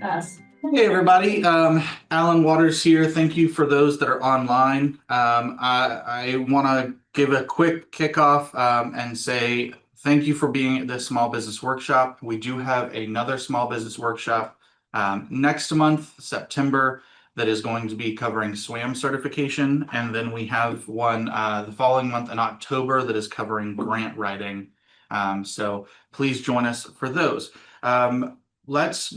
Us. Hey everybody, Alan Waters here. Thank you for those that are online. I want to give a quick kickoff and say thank you for being at this small business workshop. We do have another small business workshop next month, September, that is going to be covering SWAM certification. And then we have one the following month in October that is covering grant writing. So please join us for those.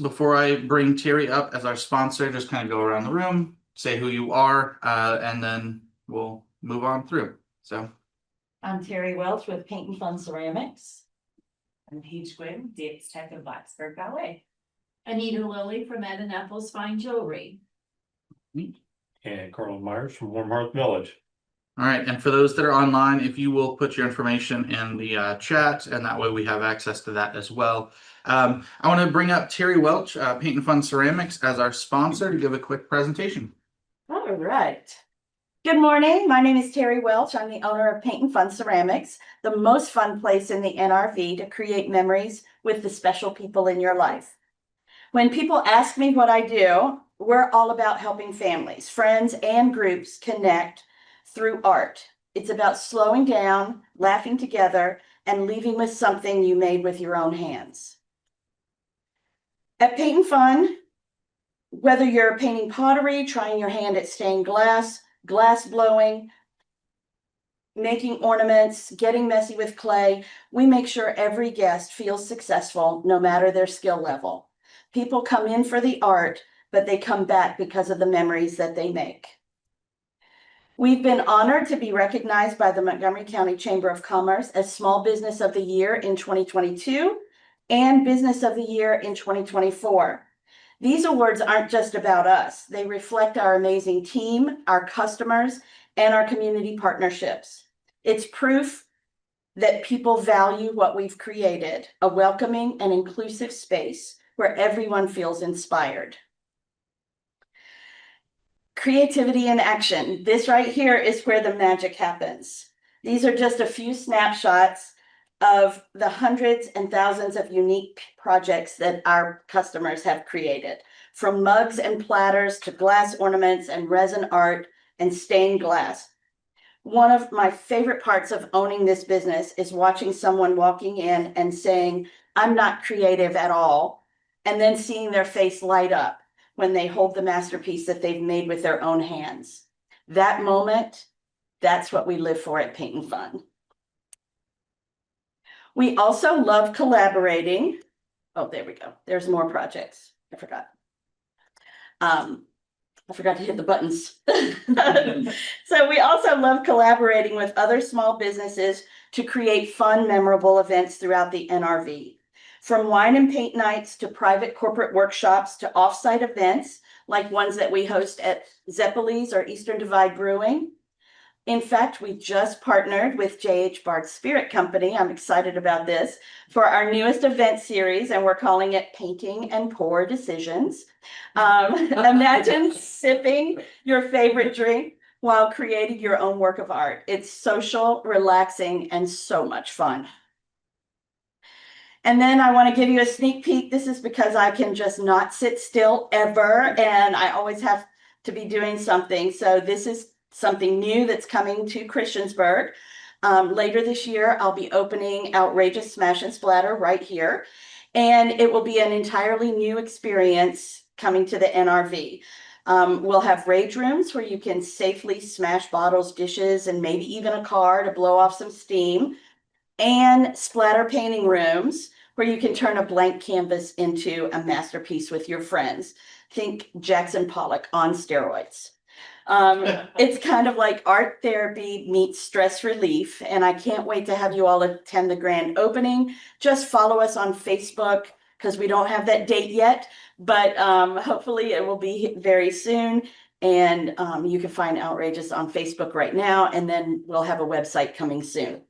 Before I bring Terry up as our sponsor, just kind of go around the room, say who you are, and then we'll move on through. So I'm Terry Welch with Paint and Fun Ceramics. I'm Paige Gwynn, Dates Tech of Blacksburg Ballet. Anita Lilly from Apples Fine Jewelry. And Carlan Myers from Warm Hearth Village. all right, and for those that are online, if you will put your information in the chat, and that way we have access to that as well. I want to bring up Terry Welch, Paint and Fun Ceramics, as our sponsor to give a quick presentation. All right. Good morning. My name is Terry Welch. I'm the owner of Paint and Fun Ceramics, the most fun place in the NRV to create memories with the special people in your life. When people ask me what I do, we're all about helping families, friends, and groups connect through art. It's about slowing down, laughing together, and leaving with something you made with your own hands. At Paint and Fun, whether you're painting pottery, trying your hand at stained glass, glass blowing, making ornaments, getting messy with clay, we make sure every guest feels successful no matter their skill level. People come in for the art, but they come back because of the memories that they make. We've been honored to be recognized by the Montgomery County Chamber of Commerce as Small Business of the Year in 2022 and Business of the Year in 2024. These awards aren't just about us. They reflect our amazing team, our customers, and our community partnerships. It's proof that people value what we've created, a welcoming and inclusive space where everyone feels inspired. Creativity in action. This right here is where the magic happens. These are just a few snapshots of the hundreds and thousands of unique projects that our customers have created, from mugs and platters to glass ornaments and resin art and stained glass. One of my favorite parts of owning this business is watching someone walking in and saying, "I'm not creative at all," and then seeing their face light up when they hold the masterpiece that they've made with their own hands. That moment, that's what we live for at Paint and Fun. We also love collaborating. Oh, there we go. There's more projects. I forgot to hit the buttons. So we also love collaborating with other small businesses to create fun, memorable events throughout the NRV. From wine and paint nights to private corporate workshops to offsite events like ones that we host at Zeppeli's or Eastern Divide Brewing. In fact, we just partnered with J.H. Bard's Spirit Company. I'm excited about this for our newest event series, and we're calling it Painting and Pour Decisions. Imagine sipping your favorite drink while creating your own work of art. It's social, relaxing, and so much fun. And then I want to give you a sneak peek. This is because I can just not sit still ever, and I always have to be doing something. So this is something new that's coming to Christiansburg. Later this year, I'll be opening Outrageous Smash and Splatter right here. And it will be an entirely new experience coming to the NRV. We'll have rage rooms where you can safely smash bottles, dishes, and maybe even a car to blow off some steam. And splatter painting rooms where you can turn a blank canvas into a masterpiece with your friends. Think Jackson Pollock on steroids. It's kind of like art therapy meets stress relief, and I can't wait to have you all attend the grand opening. Just follow us on Facebook because we don't have that date yet, but hopefully it will be very soon. And you can find Outrageous on Facebook right now, and then we'll have a website coming soon.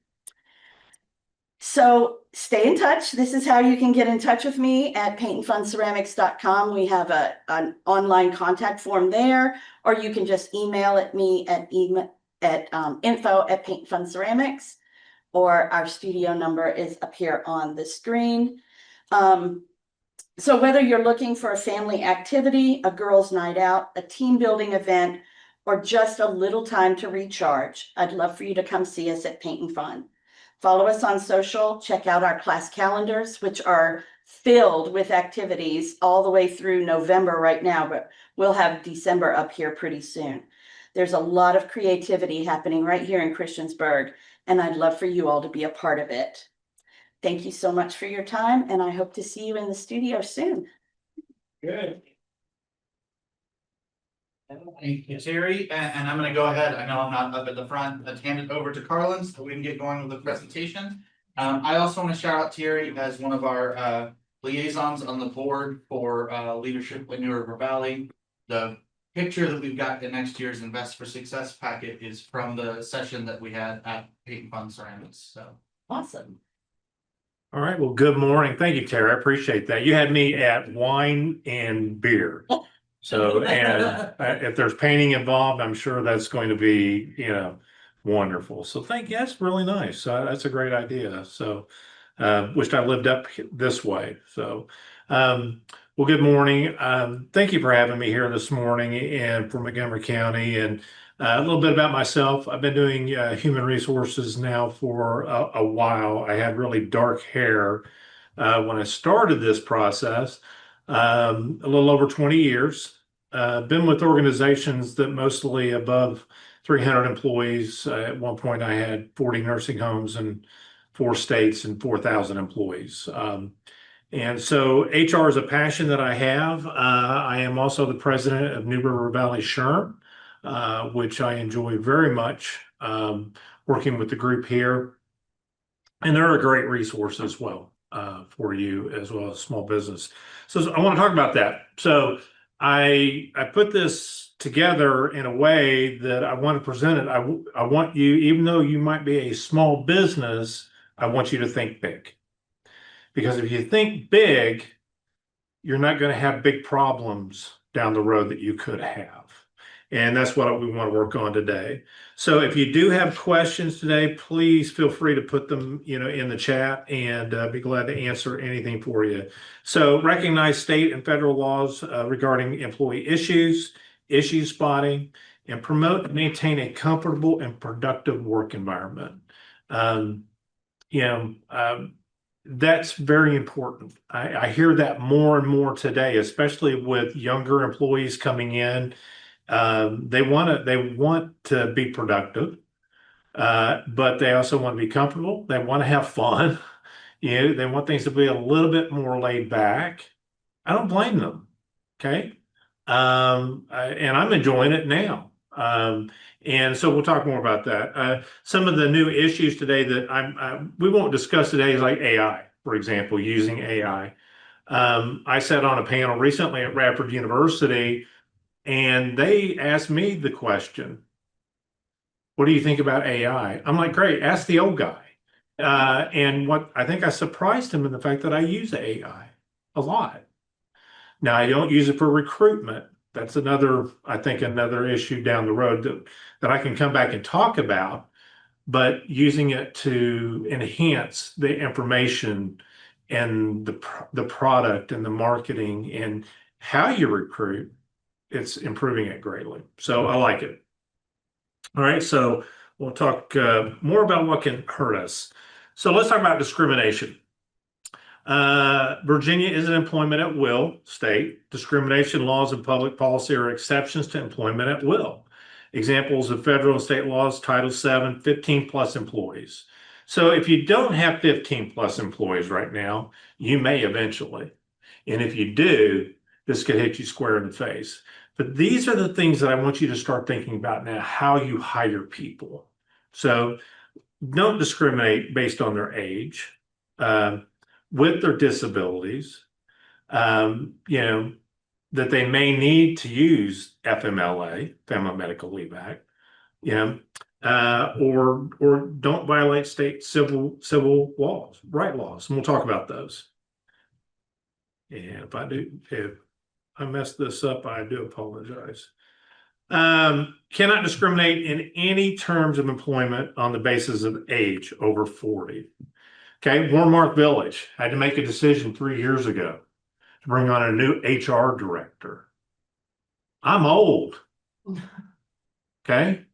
So stay in touch. This is how you can get in touch with me at paintandfunceramics.com. We have an online contact form there, or you can just email at me at info@paintandfunceramics, or our studio number is up here on the screen. So whether you're looking for a family activity, a girls' night out, a team building event, or just a little time to recharge, I'd love for you to come see us at Paint and Fun. Follow us on social, check out our class calendars, which are filled with activities all the way through November right now, but we'll have December up here pretty soon. There's a lot of creativity happening right here in Christiansburg, and I'd love for you all to be a part of it. Thank you so much for your time, and I hope to see you in the studio soon. Good. Thank you, Terry, and I'm gonna go ahead, I know I'm not up at the front, let's hand it over to Carlan so we can get going with the presentation. I also want to shout out Terry as one of our liaisons on the board for leadership in New River Valley. The picture that we've got in next year's Invest for Success packet is from the session that we had at Paint and Fun Ceramics, so. Awesome. All right, well, good morning. Thank you, Terry. I appreciate that. You had me at wine and beer. So, and if there's painting involved, I'm sure that's going to be, wonderful. So thank you. That's really nice. That's a great idea. So, wished I lived up this way. So, well, good morning. Thank you for having me here this morning and for Montgomery County. And a little bit about myself. I've been doing human resources now for a while. I had really dark hair when I started this process, a little over 20 years. Been with organizations that mostly above 300 employees. At one point, I had 40 nursing homes in 4 states and 4,000 employees. And so HR is a passion that I have. I am also the president of New River Valley SHRM, which I enjoy very much, working with the group here. And they're a great resource as well for you as well as small business. So I want to talk about that. So I put this together in a way that I want to present it. I want you, even though you might be a small business, I want you to think big. Because if you think big, you're not going to have big problems down the road that you could have. And that's what we want to work on today. So if you do have questions today, please feel free to put them, in the chat, and be glad to answer anything for you. So recognize state and federal laws regarding employee issues, issue spotting, and promote and maintain a comfortable and productive work environment. That's very important. I hear that more and more today, especially with younger employees coming in. They want to be productive, but they also want to be comfortable. They want to have fun. They want things to be a little bit more laid back. I don't blame them. Okay. And I'm enjoying it now. And so we'll talk more about that. Some of the new issues today that we won't discuss today is like AI, for example, using AI. I sat on a panel recently at Radford University, and they asked me the question, what do you think about AI? I'm like, great, ask the old guy. And what I think I surprised him in the fact that I use AI a lot. Now, I don't use it for recruitment. That's another issue down the road that I can come back and talk about, but using it to enhance the information and the product and the marketing and how you recruit, it's improving it greatly. So I like it. All right, so we'll talk more about what can hurt us. So let's talk about discrimination. Virginia is an employment at will state. Discrimination laws and public policy are exceptions to employment at will. Examples of federal and state laws, Title VII, 15 plus employees. So if you don't have 15 plus employees right now, you may eventually. And if you do, this could hit you square in the face. But these are the things that I want you to start thinking about now, how you hire people. So don't discriminate based on their age. With their disabilities, that they may need to use FMLA, Family Medical Leave Act, or don't violate state civil laws, right laws, and we'll talk about those. And if I mess this up, I do apologize. Cannot discriminate in any terms of employment on the basis of age over 40. Okay, Warm Hearth Village had to make a decision 3 years ago. to bring on a new HR director. I'm old. Okay.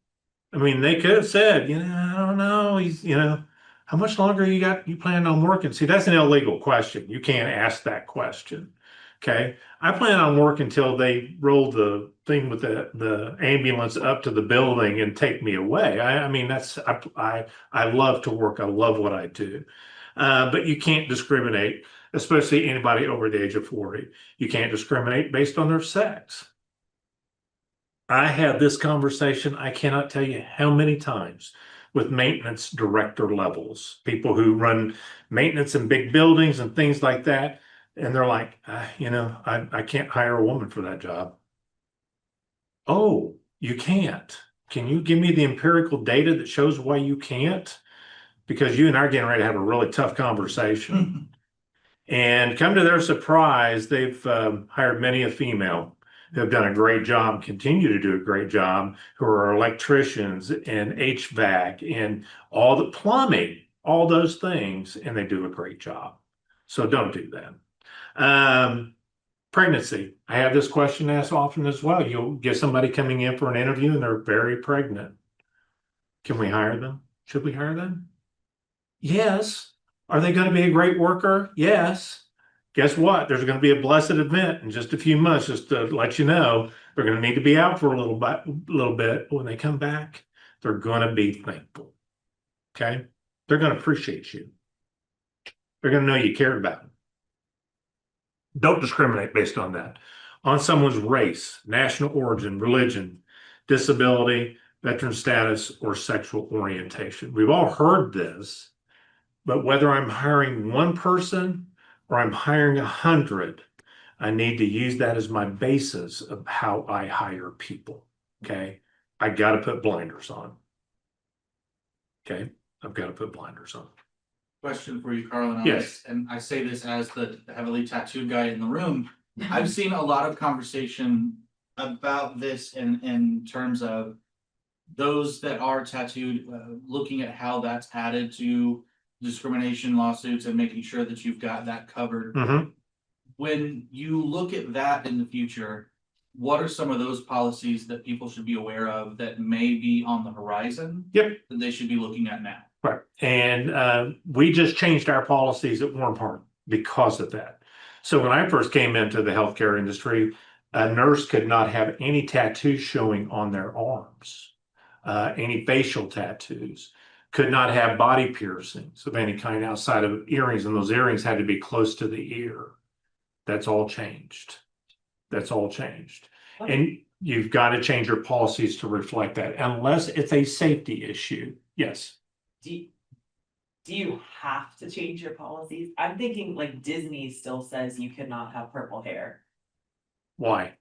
I mean, they could have said, I don't know. How much longer you plan on working? See, that's an illegal question. You can't ask that question. Okay. I plan on working until they roll the thing with the ambulance up to the building and take me away. I mean, I love to work. I love what I do. But you can't discriminate, especially anybody over the age of 40. You can't discriminate based on their sex. I had this conversation, I cannot tell you how many times, with maintenance director levels, people who run maintenance in big buildings and things like that. And they're like, I can't hire a woman for that job. Oh, you can't. Can you give me the empirical data that shows why you can't? Because you and I are getting ready to have a really tough conversation. And come to their surprise, they've hired many a female who have done a great job, continue to do a great job, who are electricians and HVAC and all the plumbing, all those things, and they do a great job. So don't do that. Pregnancy. I have this question asked often as well. You'll get somebody coming in for an interview and they're very pregnant. Can we hire them? Should we hire them? Yes. Are they going to be a great worker? Yes. Guess what? There's going to be a blessed event in just a few months, just to let you know. They're going to need to be out for a little bit. When they come back, they're going to be thankful. Okay? They're going to appreciate you. They're going to know you cared about them. Don't discriminate based on that. On someone's race, national origin, religion, disability, veteran status, or sexual orientation. We've all heard this, but whether I'm hiring one person or I'm hiring 100, I need to use that as my basis of how I hire people. Okay. I got to put blinders on. Okay. I've got to put blinders on. Question for you, Carlan. Yes. And I say this as the heavily tattooed guy in the room. I've seen a lot of conversation about this in terms of those that are tattooed, looking at how that's added to discrimination lawsuits and making sure that you've got that covered. Mm-hmm. When you look at that in the future, what are some of those policies that people should be aware of that may be on the horizon? Yep. That they should be looking at now? Right. And we just changed our policies at Warm Hearth because of that. So when I first came into the healthcare industry, a nurse could not have any tattoos showing on their arms, any facial tattoos, could not have body piercings of any kind outside of earrings, and those earrings had to be close to the ear. That's all changed. That's all changed. And you've got to change your policies to reflect that, unless it's a safety issue. Yes. Do you have to change your policies? I'm thinking like Disney still says you cannot have purple hair. Why?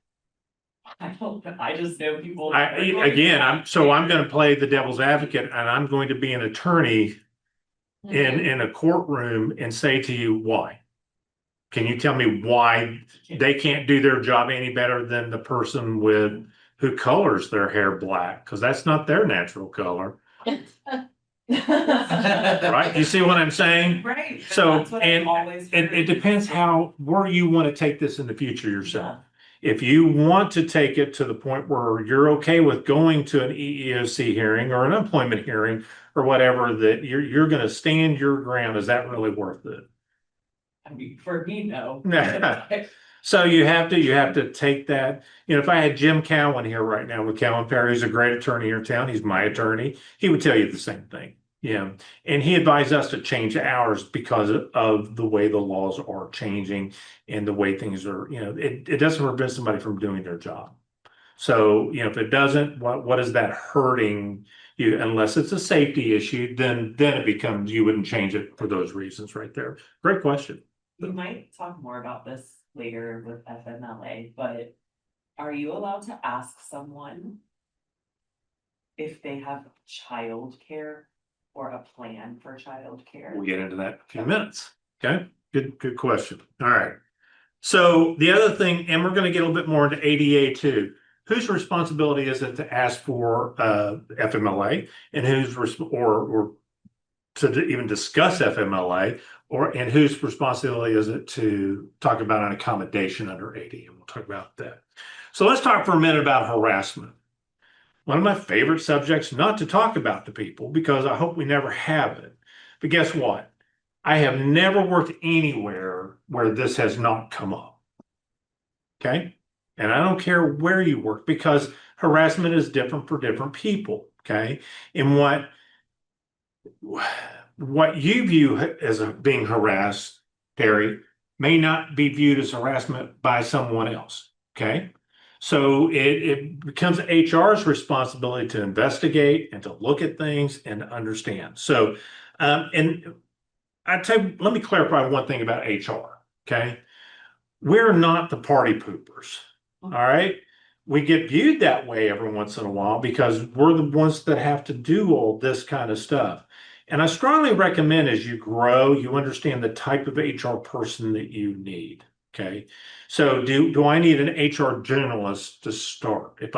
I don't know. I just know people. I'm going to play the devil's advocate, and I'm going to be an attorney in a courtroom and say to you, why? Can you tell me why they can't do their job any better than the person who colors their hair black? Because that's not their natural color. Right? You see what I'm saying? Right. So, That's what and I've always it depends where you want to take this in the future yourself. If you want to take it to the point where you're okay with going to an EEOC hearing or an employment hearing or whatever, that you're going to stand your ground, is that really worth it? I mean, for me, no. So you have to take that. If I had Jim Cowan here right now with Cowan Perry, who's a great attorney here in town, he's my attorney, he would tell you the same thing. Yeah. And he advised us to change ours because of the way the laws are changing and the way things are, it doesn't prevent somebody from doing their job. So, if it doesn't, what is that hurting you? Unless it's a safety issue, then it becomes, you wouldn't change it for those reasons right there. Great question. We might talk more about this later with FMLA, but are you allowed to ask someone if they have childcare or a plan for childcare? We'll get into that in a few minutes. Okay, good question. All right. So the other thing, and we're going to get a little bit more into ADA too. Whose responsibility is it to ask for FMLA, and who's or to even discuss FMLA? and whose responsibility is it to talk about an accommodation under 80? And we'll talk about that. So let's talk for a minute about harassment. One of my favorite subjects not to talk about to people, because I hope we never have it. But guess what? I have never worked anywhere where this has not come up. Okay? And I don't care where you work, because harassment is different for different people. Okay? And what you view as being harassed, Terry, may not be viewed as harassment by someone else. Okay? So it becomes HR's responsibility to investigate and to look at things and to understand. So, and I tell you, let me clarify one thing about HR. Okay, we're not the party poopers. All right, we get viewed that way every once in a while because we're the ones that have to do all this kind of stuff. And I strongly recommend, as you grow, you understand the type of HR person that you need. Okay, so do I need an HR generalist to start? If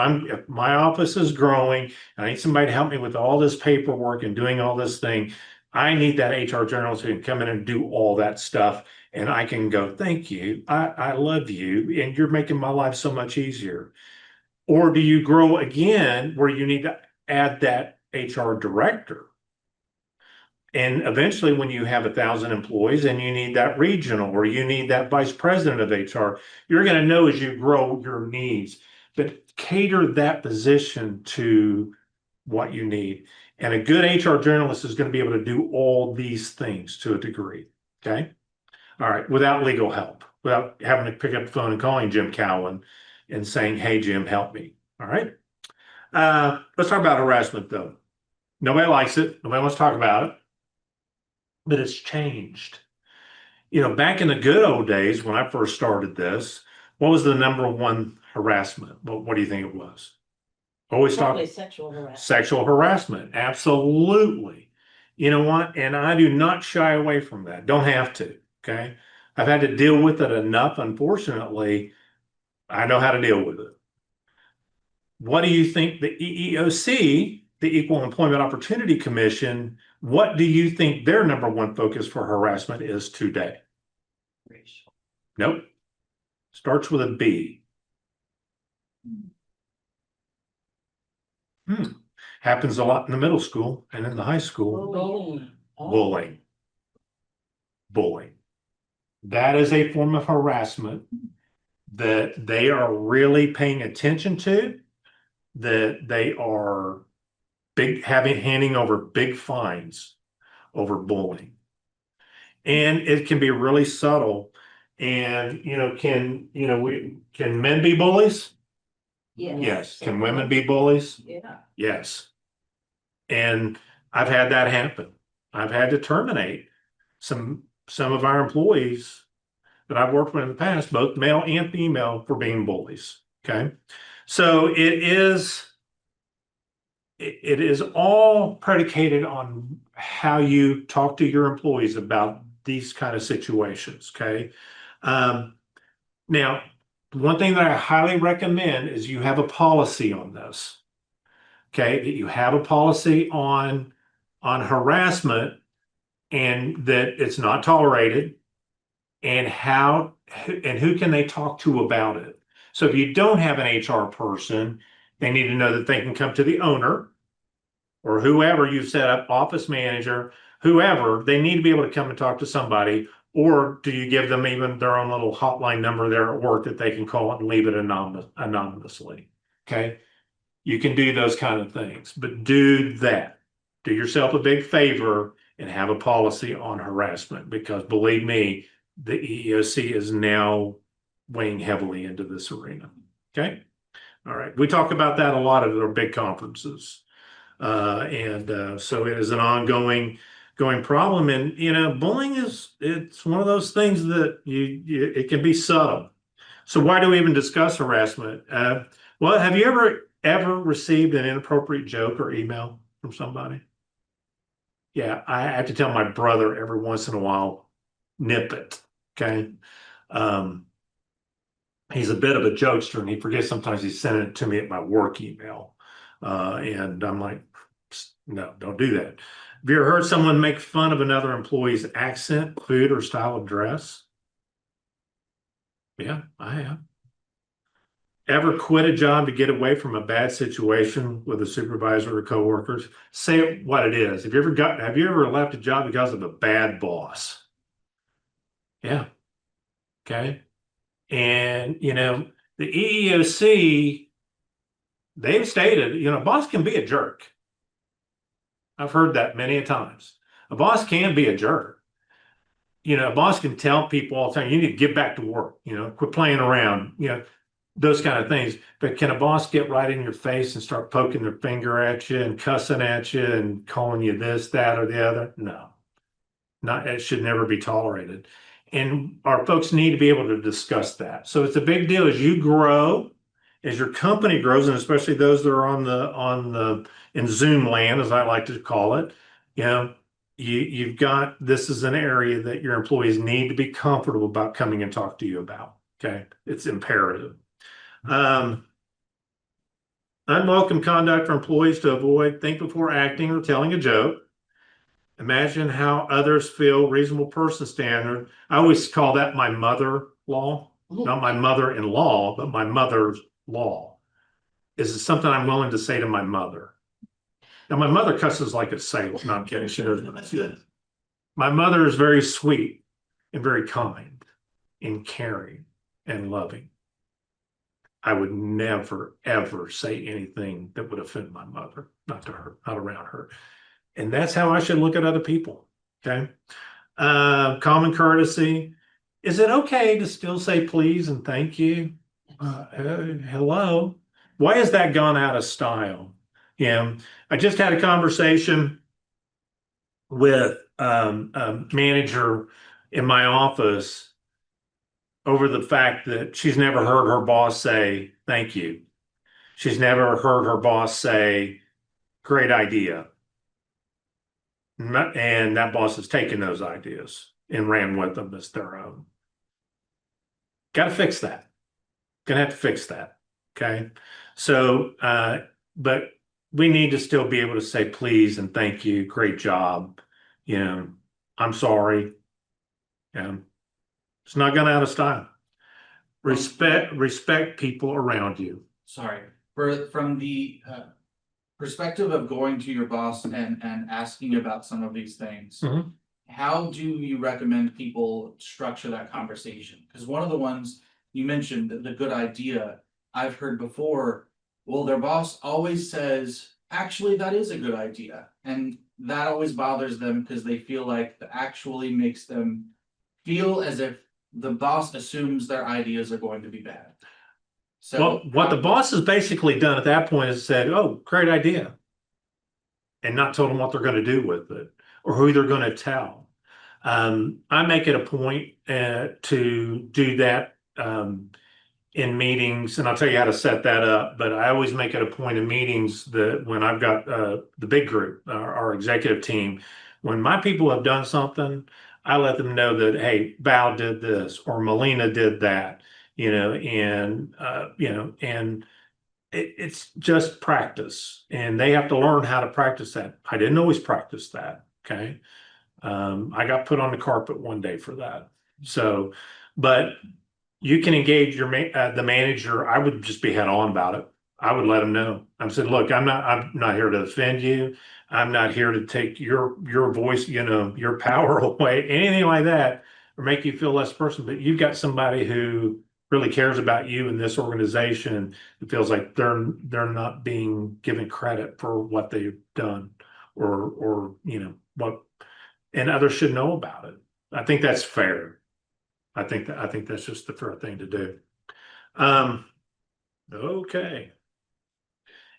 my office is growing, and I need somebody to help me with all this paperwork and doing all this thing, I need that HR generalist who can come in and do all that stuff, and I can go, thank you, I love you, and you're making my life so much easier. Or do you grow again where you need to add that HR director? And eventually, when you have 1,000 employees and you need that regional or you need that vice president of HR, you're going to know as you grow your needs, but cater that position to what you need. And a good HR journalist is going to be able to do all these things to a degree. Okay. All right. Without legal help, without having to pick up the phone and calling Jim Cowan and saying, hey, Jim, help me. All right. Let's talk about harassment, though. Nobody likes it. Nobody wants to talk about it. But it's changed. You know, back in the good old days when I first started this, what was the number one harassment? What do you think it was? Always talk Probably sexual harassment. sexual harassment. Absolutely. You know what? And I do not shy away from that. Don't have to. Okay. I've had to deal with it enough. Unfortunately, I know how to deal with it. What do you think the EEOC, the Equal Employment Opportunity Commission, what do you think their number one focus for harassment is today? Racial. Nope. Starts with a B. Happens a lot in the middle school and in the high school. Bullying. Bullying. Bullying. That is a form of harassment that they are really paying attention to, that they are handing over big fines over bullying. And it can be really subtle. And can men be bullies? Yes. Can women be bullies? Yeah. Yes. And I've had that happen. I've had to terminate some of our employees that I've worked with in the past, both male and female, for being bullies. Okay. So it is all predicated on how you talk to your employees about these kind of situations. Okay. Now, one thing that I highly recommend is you have a policy on this. Okay, that you have a policy on harassment, and that it's not tolerated, and who can they talk to about it. So if you don't have an HR person, they need to know that they can come to the owner or whoever you've set up, office manager, whoever. They need to be able to come and talk to somebody. Or do you give them even their own little hotline number there at work that they can call and leave it anonymously? Okay. You can do those kind of things, but do that. Do yourself a big favor and have a policy on harassment, because believe me, the EEOC is now weighing heavily into this arena. Okay. All right. We talk about that a lot at our big conferences. So it is an ongoing problem. And, bullying it's one of those things that it can be subtle. So why do we even discuss harassment? Well, have you ever received an inappropriate joke or email from somebody? Yeah, I have to tell my brother every once in a while, nip it. Okay. He's a bit of a jokester, and he forgets sometimes he's sending it to me at my work email. And I'm like, no, don't do that. Have you ever heard someone make fun of another employee's accent, food, or style of dress? Yeah, I have. Ever quit a job to get away from a bad situation with a supervisor or coworkers? Say it what it is. Have you ever left a job because of a bad boss? Yeah. Okay. And the EEOC, they've stated, a boss can be a jerk. I've heard that many a times. A boss can be a jerk. A boss can tell people all the time, you need to get back to work, quit playing around, those kind of things. But can a boss get right in your face and start poking their finger at you and cussing at you and calling you this, that, or the other? No, it should never be tolerated. And our folks need to be able to discuss that. So it's a big deal as you grow, as your company grows, and especially those that are in Zoom land, as I like to call it, you've got, this is an area that your employees need to be comfortable about coming and talk to you about. Okay. It's imperative. Unwelcome conduct for employees to avoid, think before acting or telling a joke. Imagine how others feel, reasonable person standard. I always call that my mother law, not my mother-in-law, but my mother's law. Is it something I'm willing to say to my mother? Now, my mother cusses like a sailor. No, I'm kidding. She doesn't. My mother is very sweet and very kind and caring and loving. I would never, ever say anything that would offend my mother, not to her, not around her. And that's how I should look at other people. Okay. Common courtesy. Is it okay to still say please and thank you? Hello. Why has that gone out of style? I just had a conversation with a manager in my office over the fact that she's never heard her boss say thank you. She's never heard her boss say great idea. And that boss has taken those ideas and ran with them as their own. Got to fix that. Gonna have to fix that. Okay. So, but we need to still be able to say please and thank you. Great job. I'm sorry. It's not gone out of style. Respect people around you. Sorry, from the perspective of going to your boss and asking about some of these things, Mhm. how do you recommend people structure that conversation? Because one of the ones you mentioned, the good idea, I've heard before, well, their boss always says, actually, that is a good idea. And that always bothers them because they feel like that actually makes them feel as if the boss assumes their ideas are going to be bad. So Well, what the boss has basically done at that point is said, oh, great idea. And not told them what they're going to do with it or who they're going to tell. I make it a point to do that in meetings, and I'll tell you how to set that up. But I always make it a point in meetings that when I've got the big group, our executive team, when my people have done something, I let them know that, hey, Val did this or Melina did that, and it's just practice, and they have to learn how to practice that. I didn't always practice that. Okay. I got put on the carpet one day for that. So, but you can engage the manager. I would just be head on about it. I would let them know. I said, look, I'm not here to offend you. I'm not here to take your voice, your power away, anything like that, or make you feel less person. But you've got somebody who really cares about you in this organization. It feels like they're not being given credit for what they've done, or what, and others should know about it. I think that's fair. I think that's just the fair thing to do. Okay.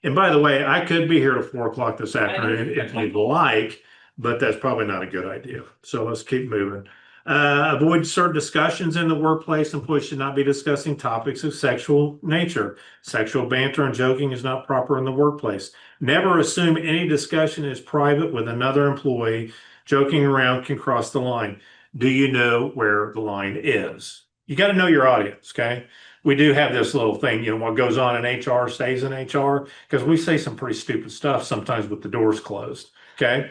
And by the way, I could be here till 4 o'clock this afternoon if you'd like, but that's probably not a good idea. So let's keep moving. Avoid certain discussions in the workplace. Employees should not be discussing topics of sexual nature. Sexual banter and joking is not proper in the workplace. Never assume any discussion is private with another employee. Joking around can cross the line. Do you know where the line is? You got to know your audience, okay? We do have this little thing, what goes on in HR stays in HR, because we say some pretty stupid stuff sometimes with the doors closed, okay?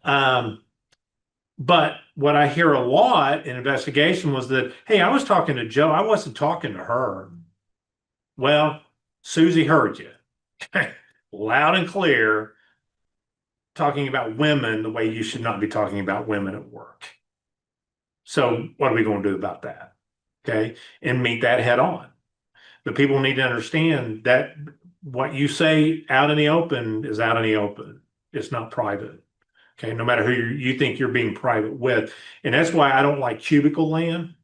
But what I hear a lot in investigation was that, hey, I was talking to Joe, I wasn't talking to her. Well, Susie heard you loud and clear, talking about women the way you should not be talking about women at work. So what are we going to do about that? Okay. And meet that head on. But people need to understand that what you say out in the open is out in the open. It's not private. Okay. No matter who you think you're being private with. And that's why I don't like cubicle land.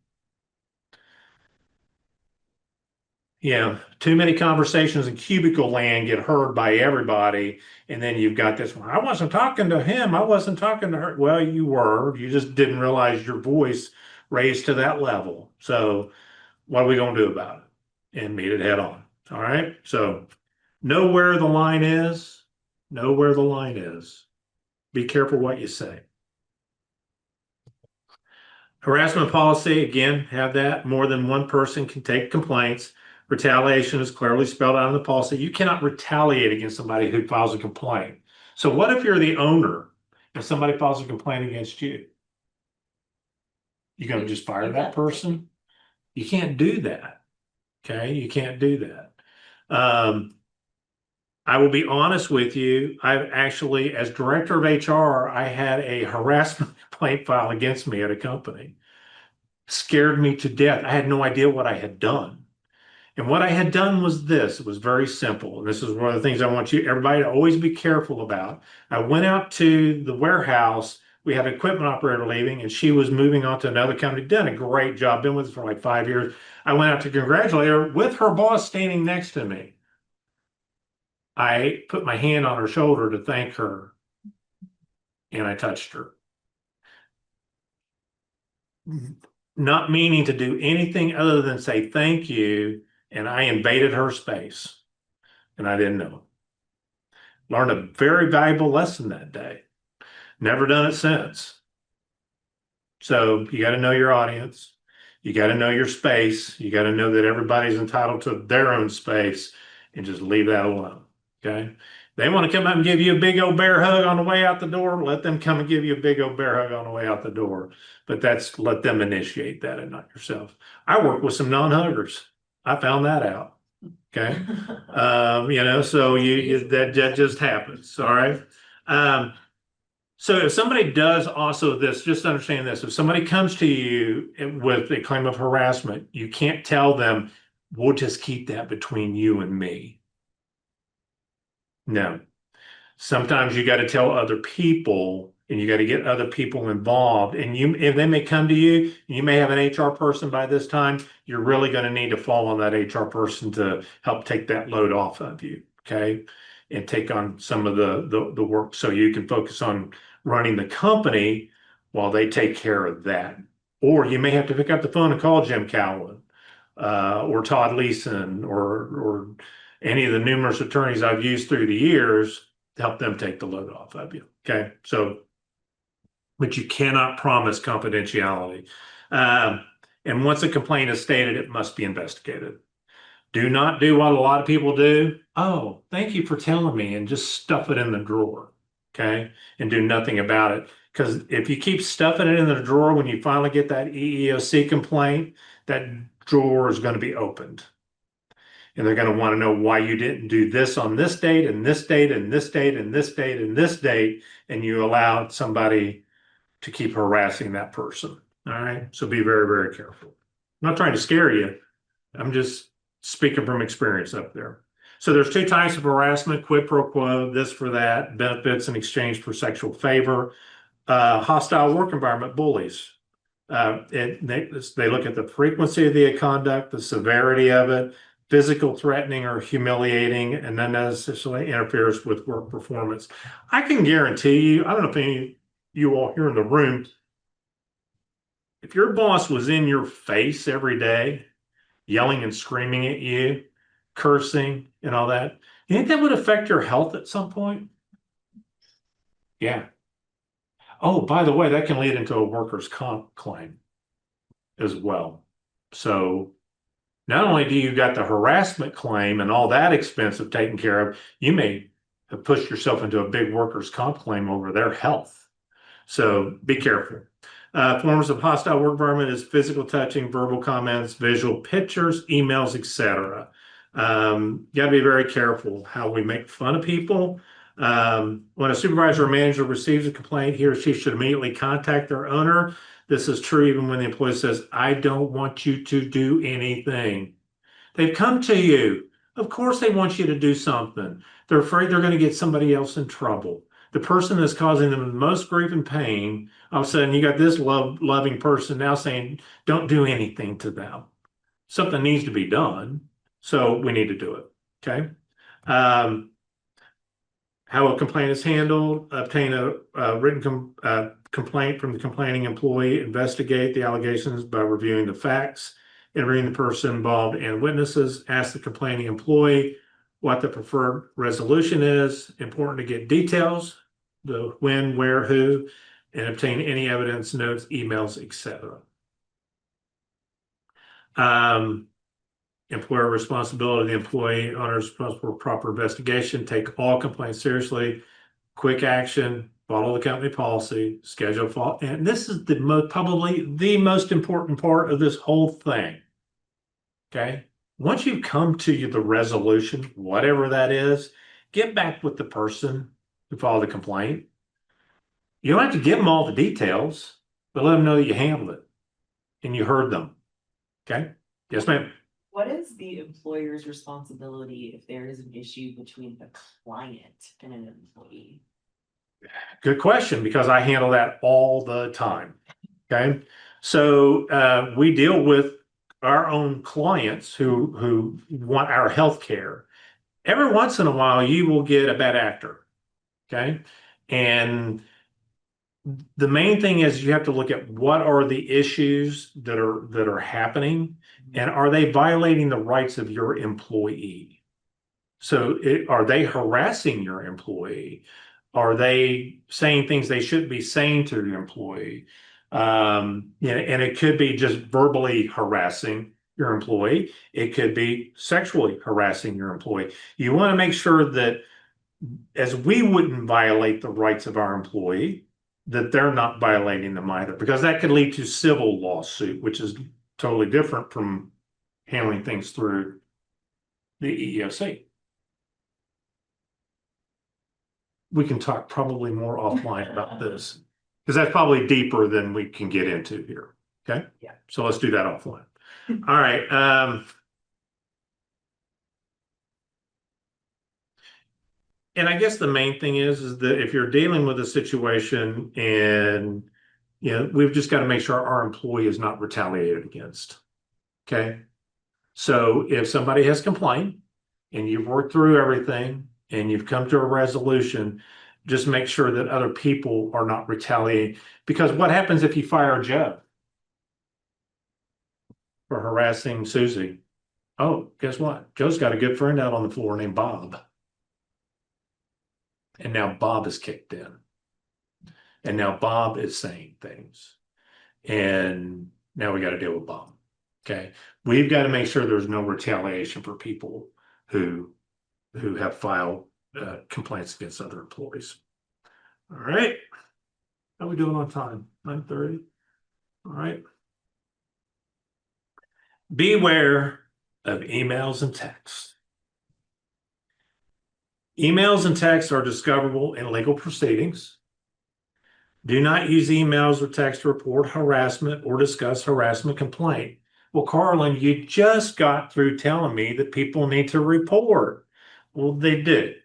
Yeah, too many conversations in cubicle land get heard by everybody. And then you've got this one. I wasn't talking to him. I wasn't talking to her. Well, you were. You just didn't realize your voice raised to that level. So what are we going to do about it? And meet it head on. All right. So know where the line is. Know where the line is. Be careful what you say. Harassment policy, again, have that. More than one person can take complaints. Retaliation is clearly spelled out in the policy. You cannot retaliate against somebody who files a complaint. So what if you're the owner and somebody files a complaint against you? You're going to just fire that person? You can't do that. Okay, you can't do that. I will be honest with you. I've actually, as director of HR, I had a harassment complaint filed against me at a company. Scared me to death. I had no idea what I had done. And what I had done was this. It was very simple. And this is one of the things I want everybody to always be careful about. I went out to the warehouse. We had an equipment operator leaving, and she was moving on to another company. Done a great job. Been with us for like 5 years. I went out to congratulate her with her boss standing next to me. I put my hand on her shoulder to thank her, and I touched her. Not meaning to do anything other than say thank you, and I invaded her space, and I didn't know. Learned a very valuable lesson that day. Never done it since. So you got to know your audience. You got to know your space. You got to know that everybody's entitled to their own space, and just leave that alone. Okay. They want to come up and give you a big old bear hug on the way out the door. Let them come and give you a big old bear hug on the way out the door. But let them initiate that and not yourself. I work with some non-huggers. I found that out. Okay. So that just happens. All right. So if somebody does also this, just understand this. If somebody comes to you with a claim of harassment, you can't tell them, we'll just keep that between you and me. No. Sometimes you got to tell other people, and you got to get other people involved. And if they may come to you, you may have an HR person by this time. You're really going to need to fall on that HR person to help take that load off of you, okay? And take on some of the work so you can focus on running the company while they take care of that. Or you may have to pick up the phone and call Jim Cowan or Todd Leeson or any of the numerous attorneys I've used through the years to help them take the load off of you. Okay. So, but you cannot promise confidentiality. And once a complaint is stated, it must be investigated. Do not do what a lot of people do. Oh, thank you for telling me, and just stuff it in the drawer. Okay. And do nothing about it. Because if you keep stuffing it in the drawer, when you finally get that EEOC complaint, that drawer is going to be opened. And they're going to want to know why you didn't do this on this date and this date and this date and this date and this date, and you allowed somebody to keep harassing that person. All right. So be very, very careful. I'm not trying to scare you. I'm just speaking from experience up there. So there's two types of harassment: quid pro quo, this for that, benefits in exchange for sexual favor, hostile work environment, bullies. They look at the frequency of the conduct, the severity of it, physical, threatening, or humiliating, and then necessarily interferes with work performance. I can guarantee you, I don't know if any of you all here in the room, if your boss was in your face every day, yelling and screaming at you, cursing and all that, you think that would affect your health at some point? Yeah. Oh, by the way, that can lead into a workers' comp claim as well. So not only do you got the harassment claim and all that expense of taking care of, you may have pushed yourself into a big workers' comp claim over their health. So be careful. Forms of hostile work environment is physical touching, verbal comments, visual pictures, emails, etc. You got to be very careful how we make fun of people. When a supervisor or manager receives a complaint, he or she should immediately contact their owner. This is true even when the employee says, I don't want you to do anything. They've come to you. Of course they want you to do something. They're afraid they're going to get somebody else in trouble. The person that's causing them the most grief and pain, all of a sudden you got this loving person now saying, don't do anything to them. Something needs to be done. So we need to do it. Okay. How a complaint is handled, obtain a written complaint from the complaining employee, investigate the allegations by reviewing the facts, interviewing the person involved and witnesses, ask the complaining employee what the preferred resolution is. Important to get details, the when, where, who, and obtain any evidence, notes, emails, etc. Employer responsibility, the employee owner is responsible for proper investigation, take all complaints seriously, quick action, follow the company policy, schedule fall. And this is the most, probably the most important part of this whole thing. Okay. Once you come to the resolution, whatever that is, get back with the person who filed the complaint. You don't have to give them all the details, but let them know that you handled it and you heard them. Okay. Yes, ma'am. What is the employer's responsibility if there is an issue between the client and an employee? Good question, because I handle that all the time. Okay. So we deal with our own clients who want our health care. Every once in a while, you will get a bad actor. Okay. And the main thing is you have to look at what are the issues that are happening, and are they violating the rights of your employee? So are they harassing your employee? Are they saying things they shouldn't be saying to the employee? And it could be just verbally harassing your employee. It could be sexually harassing your employee. You want to make sure that, as we wouldn't violate the rights of our employee, that they're not violating them either, because that could lead to civil lawsuit, which is totally different from handling things through the EEOC. We can talk probably more offline about this, because that's probably deeper than we can get into here. Okay. Yeah. So let's do that offline. All right. And I guess the main thing is that if you're dealing with a situation and, we've just got to make sure our employee is not retaliated against. Okay. So if somebody has complained and you've worked through everything and you've come to a resolution, just make sure that other people are not retaliating. Because what happens if you fire Joe for harassing Susie? Oh, guess what? Joe's got a good friend out on the floor named Bob. And now Bob is kicked in. And now Bob is saying things. And now we got to deal with Bob. Okay. We've got to make sure there's no retaliation for people who have filed complaints against other employees. All right. How are we doing on time? 9:30. All right. Beware of emails and texts. Emails and texts are discoverable in legal proceedings. Do not use emails or text to report harassment or discuss harassment complaint. Well, Carlan, you just got through telling me that people need to report. Well, they do,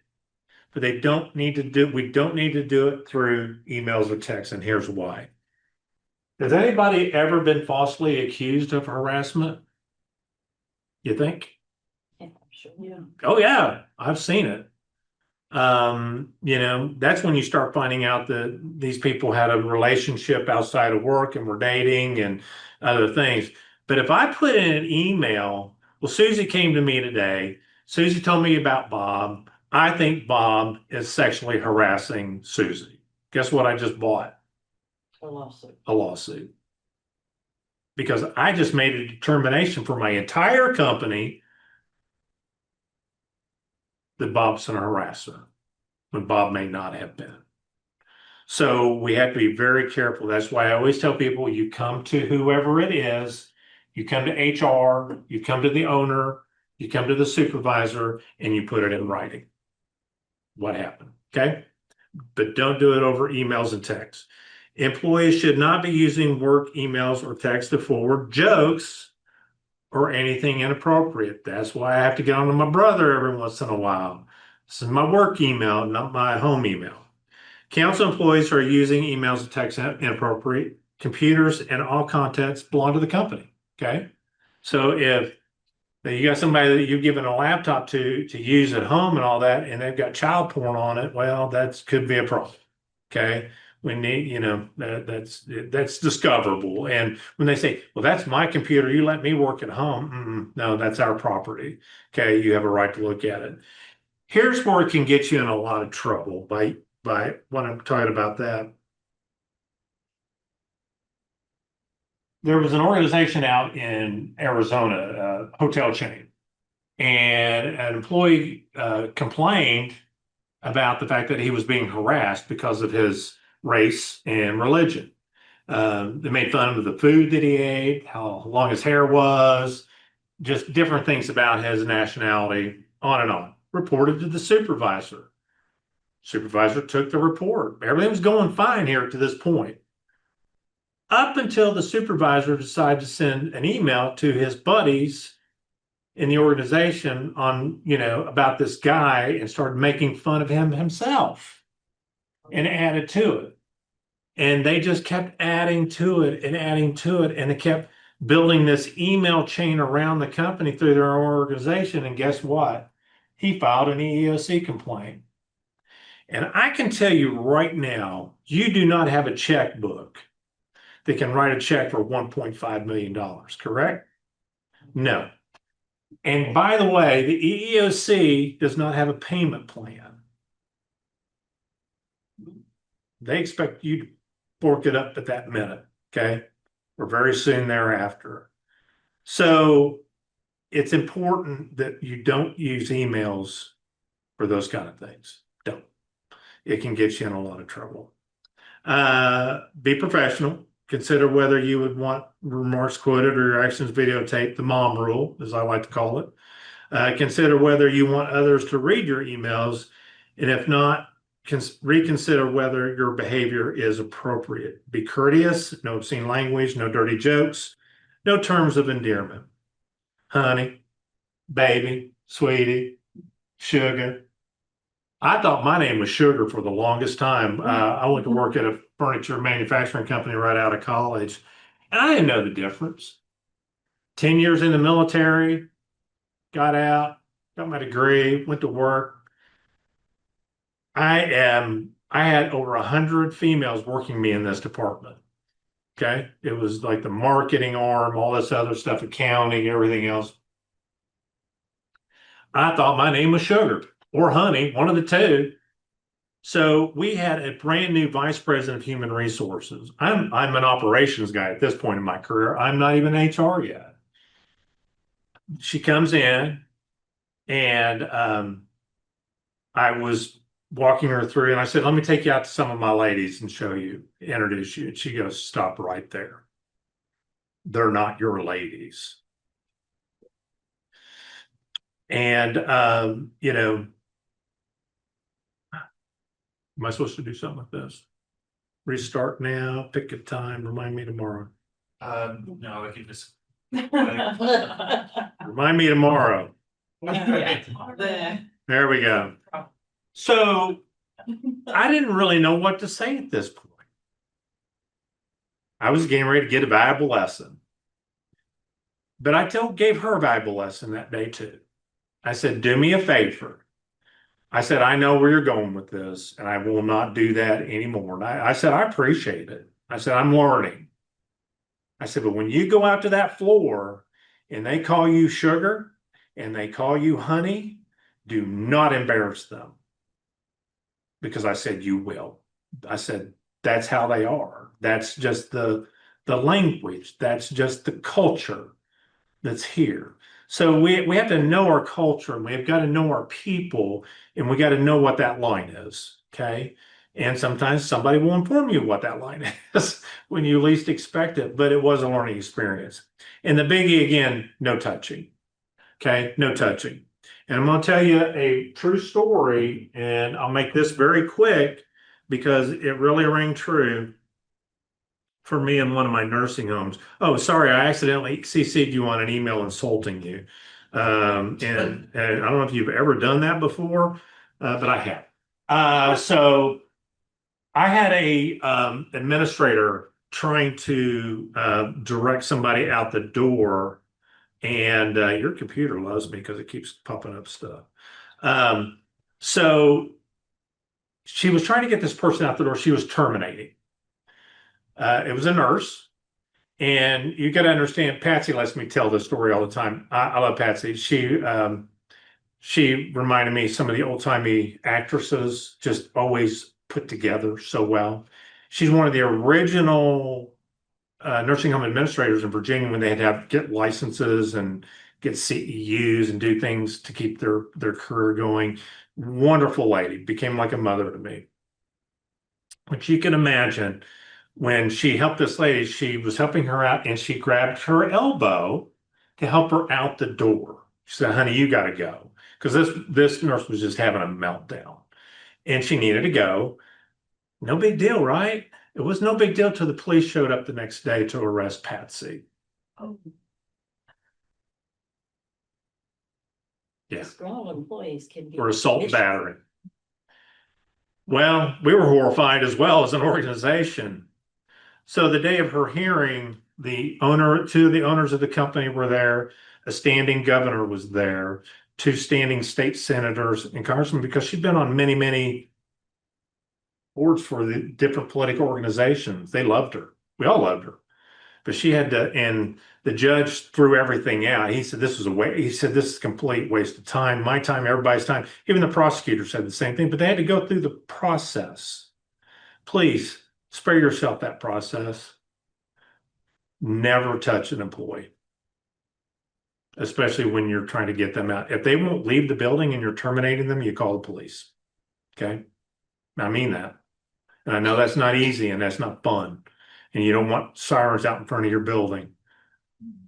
but we don't need to do it through emails or texts, and here's why. Has anybody ever been falsely accused of harassment? You think? Yeah, I'm sure. Yeah. Oh yeah, I've seen it. That's when you start finding out that these people had a relationship outside of work and were dating and other things. But if I put in an email, well, Susie came to me today. Susie told me about Bob. I think Bob is sexually harassing Susie. Guess what I just bought? A lawsuit. A lawsuit. Because I just made a determination for my entire company that Bob's an harasser when Bob may not have been. So we have to be very careful. That's why I always tell people, you come to whoever it is, you come to HR, you come to the owner, you come to the supervisor, and you put it in writing. What happened, okay? But don't do it over emails and texts. Employees should not be using work emails or text to forward jokes or anything inappropriate. That's why I have to get on to my brother every once in a while. This is my work email, not my home email. Council employees who are using emails and texts inappropriate, computers and all contents belong to the company, okay? So if you got somebody that you've given a laptop to use at home and all that, and they've got child porn on it, well, that could be a problem, okay? We need, that's discoverable. And when they say, well, that's my computer, you let me work at home. No, that's our property. Okay, you have a right to look at it. Here's where it can get you in a lot of trouble by when I'm talking about that. There was an organization out in Arizona, a hotel chain, and an employee complained about the fact that he was being harassed because of his race and religion. They made fun of the food that he ate, how long his hair was, just different things about his nationality, on and on. Reported to the supervisor. Supervisor took the report. Everything was going fine here to this point. Up until the supervisor decided to send an email to his buddies in the organization on, about this guy, and started making fun of him himself and added to it. And they just kept adding to it and adding to it. And they kept building this email chain around the company through their organization. And guess what? He filed an EEOC complaint. And I can tell you right now, you do not have a checkbook that can write a check for $1.5 million, correct? No. And by the way, the EEOC does not have a payment plan. They expect you to fork it up at that minute, okay? Or very soon thereafter. So it's important that you don't use emails for those kind of things. Don't. It can get you in a lot of trouble. Be professional. Consider whether you would want remarks quoted or your actions videotaped, the mom rule, as I like to call it. Consider whether you want others to read your emails, and if not, reconsider whether your behavior is appropriate. Be courteous, no obscene language, no dirty jokes, no terms of endearment. Honey, baby, sweetie, sugar. I thought my name was Sugar for the longest time. I went to work at a furniture manufacturing company right out of college, and I didn't know the difference. 10 years in the military, got out, got my degree, went to work. I had over 100 females working me in this department. Okay. It was like the marketing arm, all this other stuff, accounting, everything else. I thought my name was Sugar or Honey, one of the two. So we had a brand new vice president of human resources. I'm an operations guy at this point in my career. I'm not even HR yet. She comes in, and I was walking her through, and I said, let me take you out to some of my ladies and introduce you. And she goes, stop right there. They're not your ladies. And, am I supposed to do something with this? Restart now, pick a time, remind me tomorrow. No, I can just. Remind me tomorrow. There we go. So I didn't really know what to say at this point. I was getting ready to get a valuable lesson. But I gave her a valuable lesson that day too. I said, do me a favor. I said, I know where you're going with this, and I will not do that anymore. And I said, I appreciate it. I said, I'm learning. I said, but when you go out to that floor and they call you Sugar and they call you Honey, do not embarrass them. Because I said, you will. I said, that's how they are. That's just the language. That's just the culture that's here. So we have to know our culture, and we've got to know our people, and we got to know what that line is. Okay. And sometimes somebody will inform you what that line is when you least expect it, but it was a learning experience. And the biggie again, no touching. Okay, no touching. And I'm going to tell you a true story, and I'll make this very quick because it really rang true for me in one of my nursing homes. Oh, sorry, I accidentally CC'd you on an email insulting you. And I don't know if you've ever done that before, but I have. So I had a administrator trying to direct somebody out the door, and your computer loves me because it keeps popping up stuff. So she was trying to get this person out the door. She was terminating. It was a nurse. And you got to understand, Patsy lets me tell this story all the time. I love Patsy. She reminded me of some of the old-timey actresses, just always put together so well. She's one of the original nursing home administrators in Virginia when they had to get licenses and get CEUs and do things to keep their career going. Wonderful lady, became like a mother to me. But you can imagine when she helped this lady, she was helping her out and she grabbed her elbow to help her out the door. She said, honey, you got to go. Because this nurse was just having a meltdown and she needed to go. No big deal, right? It was no big deal till the police showed up the next day to arrest Patsy. Oh, Yeah. disgruntled employees can be. For assault and vicious. battery. Well, we were horrified as well as an organization. So the day of her hearing, two of the owners of the company were there, a standing governor was there, two standing state senators and congressmen, because she'd been on many, many boards for the different political organizations. They loved her. We all loved her. But she had to, and the judge threw everything out. He said, this was a waste. He said, this is a complete waste of time, my time, everybody's time. Even the prosecutor said the same thing, but they had to go through the process. Please spare yourself that process. Never touch an employee, especially when you're trying to get them out. If they won't leave the building and you're terminating them, you call the police. Okay? I mean that. And I know that's not easy and that's not fun. And you don't want sirens out in front of your building,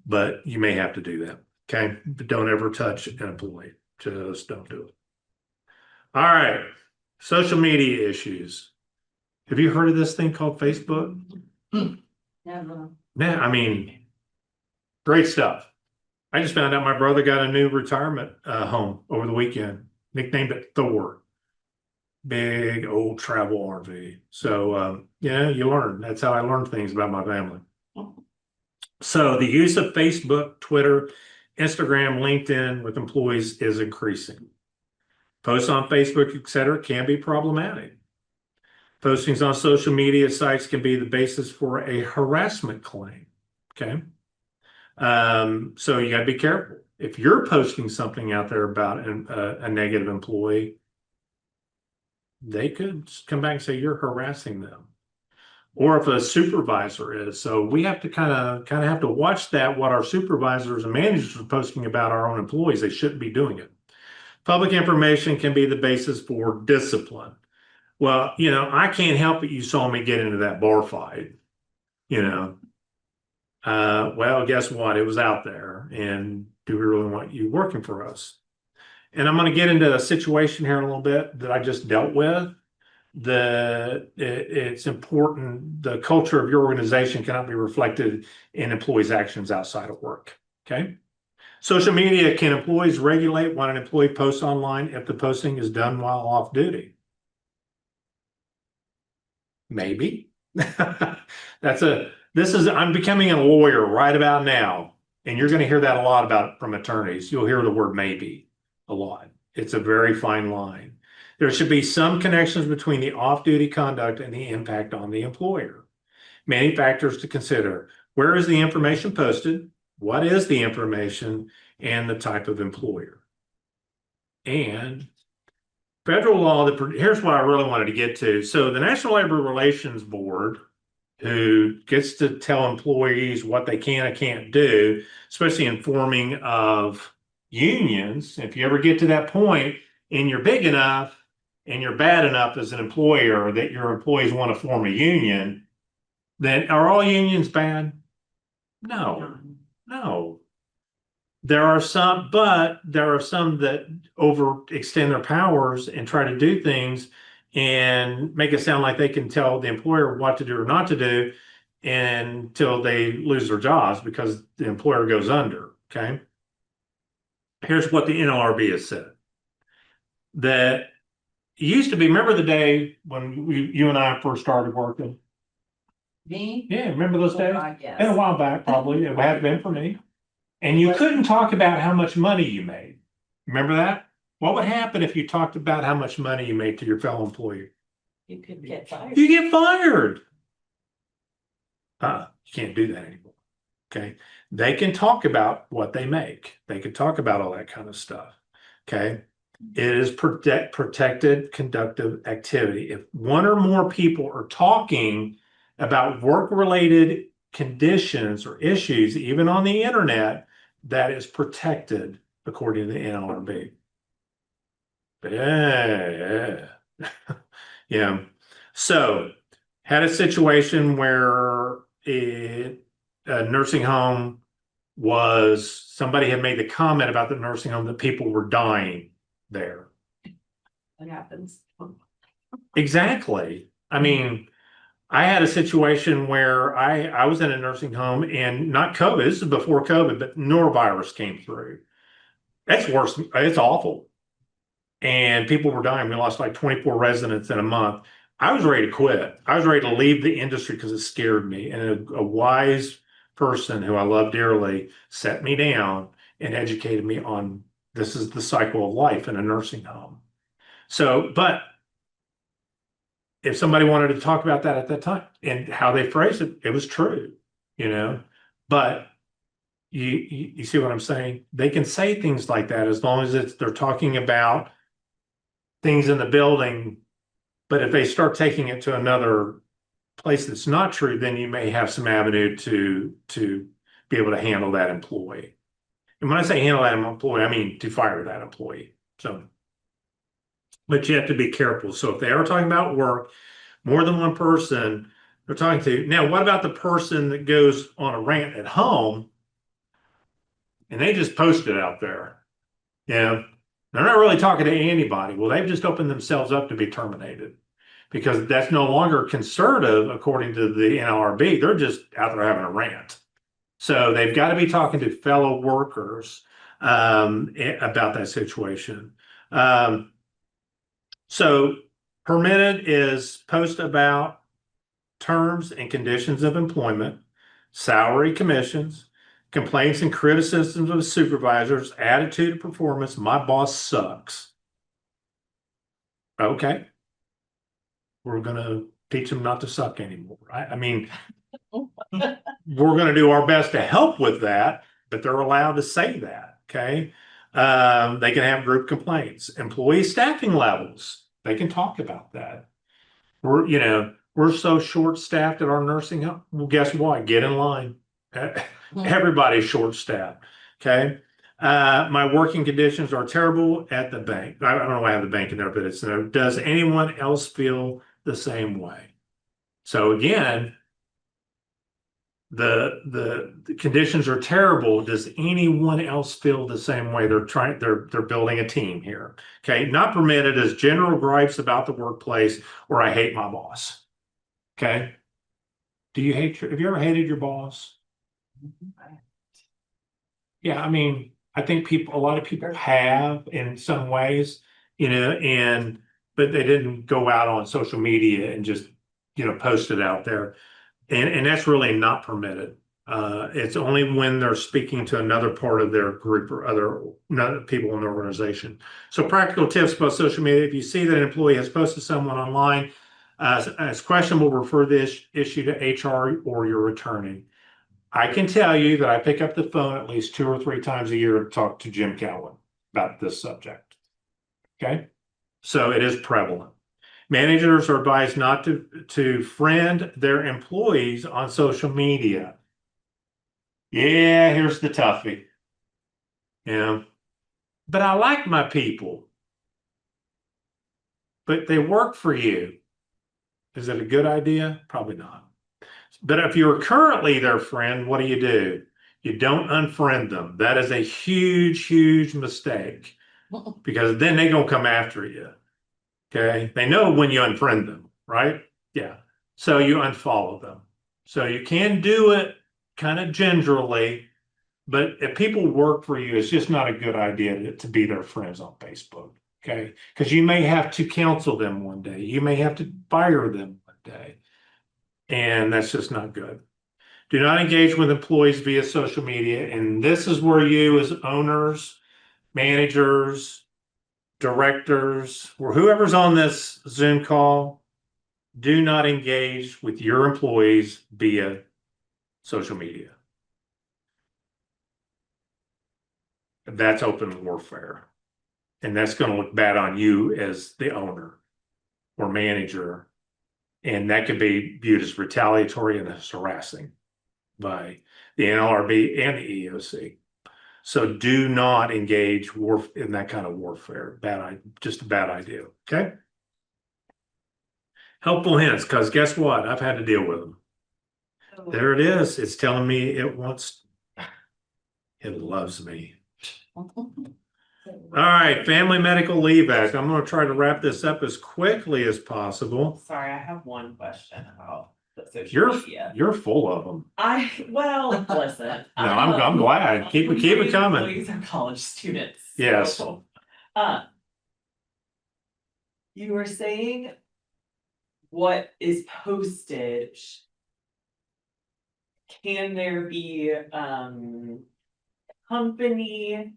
but you may have to do that. Okay? But don't ever touch an employee. Just don't do it. All right. Social media issues. Have you heard of this thing called Facebook? Never. Man, I mean, great stuff. I just found out my brother got a new retirement home over the weekend, nicknamed it Thor. Big old travel RV. So, yeah, you learn. That's how I learned things about my family. So the use of Facebook, Twitter, Instagram, LinkedIn with employees is increasing. Posts on Facebook, etc., can be problematic. Postings on social media sites can be the basis for a harassment claim. Okay. So you got to be careful. If you're posting something out there about a negative employee, they could come back and say you're harassing them. Or if a supervisor is. So we have to kind of have to watch that, what our supervisors and managers are posting about our own employees. They shouldn't be doing it. Public information can be the basis for discipline. Well, I can't help it. You saw me get into that bar fight, well, guess what? It was out there. And do we really want you working for us? And I'm going to get into a situation here in a little bit that I just dealt with. It's important. The culture of your organization cannot be reflected in employees' actions outside of work. Okay. Social media, can employees regulate when an employee posts online if the posting is done while off duty? Maybe. I'm becoming a lawyer right about now, and you're going to hear that a lot from attorneys. You'll hear the word maybe a lot. It's a very fine line. There should be some connections between the off-duty conduct and the impact on the employer. Many factors to consider. Where is the information posted? What is the information? And the type of employer. And federal law, here's what I really wanted to get to. So the National Labor Relations Board, who gets to tell employees what they can and can't do, especially in forming of unions. If you ever get to that point and you're big enough, and you're bad enough as an employer that your employees want to form a union, then are all unions bad? No, no. There are some, but there are some that overextend their powers and try to do things and make it sound like they can tell the employer what to do or not to do until they lose their jobs because the employer goes under. Okay. Here's what the NLRB has said. That it used to be, remember the day when you and I first started working? Me? Yeah, remember those days? I guess. Been a while back, probably. It had been for me. And you couldn't talk about how much money you made. Remember that? What would happen if you talked about how much money you made to your fellow employee? You could get fired. You get fired. You can't do that anymore. Okay. They can talk about what they make. They can talk about all that kind of stuff. Okay. It is protected conductive activity. If one or more people are talking about work-related conditions or issues, even on the internet, that is protected according to the NLRB. Yeah. Yeah. So, had a situation where a nursing home somebody had made the comment about the nursing home that people were dying there. What happens? Exactly. I mean, I had a situation where I was in a nursing home and not COVID, this is before COVID, but norovirus came through. That's worse. It's awful. And people were dying. We lost like 24 residents in a month. I was ready to quit. I was ready to leave the industry because it scared me. And a wise person who I love dearly sat me down and educated me on this is the cycle of life in a nursing home. So, but if somebody wanted to talk about that at that time and how they phrased it, it was true, but you see what I'm saying? They can say things like that as long as they're talking about things in the building. But if they start taking it to another place that's not true, then you may have some avenue to be able to handle that employee. And when I say handle that employee, I mean to fire that employee. So, but you have to be careful. So if they are talking about work, more than one person they're talking to. Now, what about the person that goes on a rant at home and they just post it out there? Yeah, they're not really talking to anybody. Well, they've just opened themselves up to be terminated because that's no longer conservative according to the NLRB. They're just out there having a rant. So they've got to be talking to fellow workers about that situation. So permitted is post about terms and conditions of employment, salary, commissions, complaints and criticisms of supervisors, attitude and performance. My boss sucks. Okay. We're going to teach them not to suck anymore, right? I mean, we're going to do our best to help with that, but they're allowed to say that. Okay. They can have group complaints, employee staffing levels. They can talk about that. We're so short-staffed at our nursing home. Well, guess what? Get in line. Everybody's short-staffed. Okay. My working conditions are terrible at the bank. I don't know why I have the bank in there, but it's does anyone else feel the same way? So again, the conditions are terrible. Does anyone else feel the same way? They're building a team here. Okay. Not permitted as general gripes about the workplace or I hate my boss. Okay. Have you ever hated your boss? Yeah, I mean, I think a lot of people have in some ways, but they didn't go out on social media and just, post it out there. And that's really not permitted. It's only when they're speaking to another part of their group or other people in the organization. So practical tips about social media. If you see that an employee has posted someone online as questionable, refer this issue to HR or you're returning. I can tell you that I pick up the phone at least 2 or 3 times a year to talk to Jim Cowan about this subject. Okay. So it is prevalent. Managers are advised not to friend their employees on social media. Yeah, here's the toughie. But I like my people. but they work for you. Is it a good idea? Probably not. But if you're currently their friend, what do? You don't unfriend them. That is a huge, huge mistake because then they're going to come after you. Okay. They know when you unfriend them, right? Yeah. So you unfollow them. So you can do it kind of gingerly, but if people work for you, it's just not a good idea to be their friends on Facebook. Okay. Because you may have to counsel them one day. You may have to fire them one day. And that's just not good. Do not engage with employees via social media. And this is where you, as owners, managers, directors, or whoever's on this Zoom call, do not engage with your employees via social media. That's open warfare. And that's going to look bad on you as the owner or manager. And that could be viewed as retaliatory and as harassing by the NLRB and the EEOC. So do not engage in that kind of warfare. Just a bad idea. Okay. Helpful hints, because guess what? I've had to deal with them. There it is. It's telling me it loves me. All right, Family Medical Leave Act. I'm going to try to wrap this up as quickly as possible. Sorry, I have one question about the social media. You're full of them. Listen. No, I'm glad. Keep it coming. Employees are college students. Yes. So, you were saying what is posted. Can there be company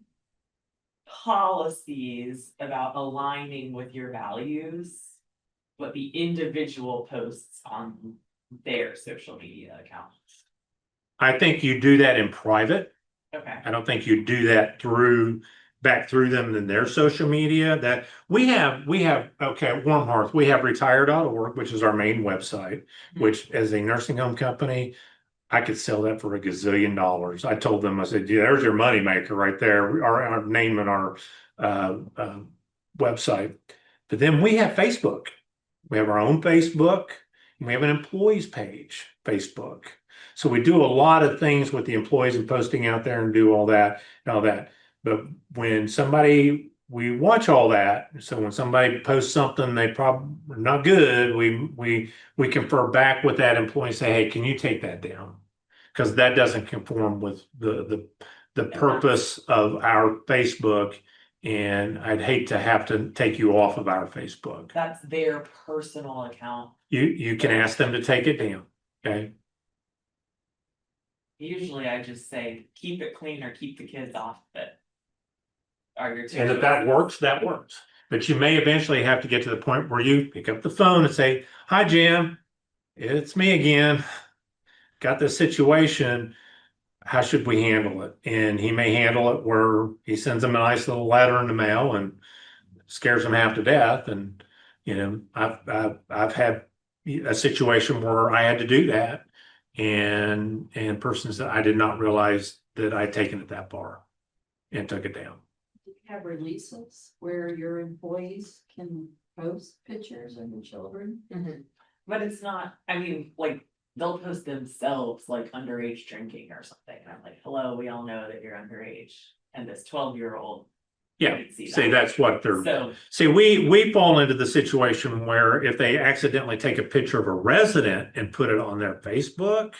policies about aligning with your values, but the individual posts on their social media accounts? I think you do that in private. Okay. I don't think you do that back through them in their social media. That we have okay, Warm Hearth, we have retire.org, which is our main website, which as a nursing home company, I could sell that for $1 gazillion. I told them, I said, yeah, there's your money maker right there, our name and our website. But then we have Facebook. We have our own Facebook, and we have an employees page, Facebook. So we do a lot of things with the employees and posting out there and do all that and all that. But when we watch all that. So when somebody posts something they probably are not good, we confer back with that employee and say, hey, can you take that down? Because that doesn't conform with the purpose of our Facebook. And I'd hate to have to take you off of our Facebook. That's their personal account. You can ask them to take it down. Okay. Usually I just say, keep it clean or keep the kids off of it. And if that works, that works. But you may eventually have to get to the point where you pick up the phone and say, hi, Jim, it's me again. Got this situation. How should we handle it? And he may handle it where he sends them a nice little letter in the mail and scares them half to death. And, I've had a situation where I had to do that. And persons that I did not realize that I'd taken it that far and took it down. Have releases where your employees can post pictures of the children. But it's not, they'll post themselves like underage drinking or something. And I'm like, hello, we all know that you're underage. And this 12-year-old. Yeah, that's what they're. So, we fall into the situation where if they accidentally take a picture of a resident and put it on their Facebook,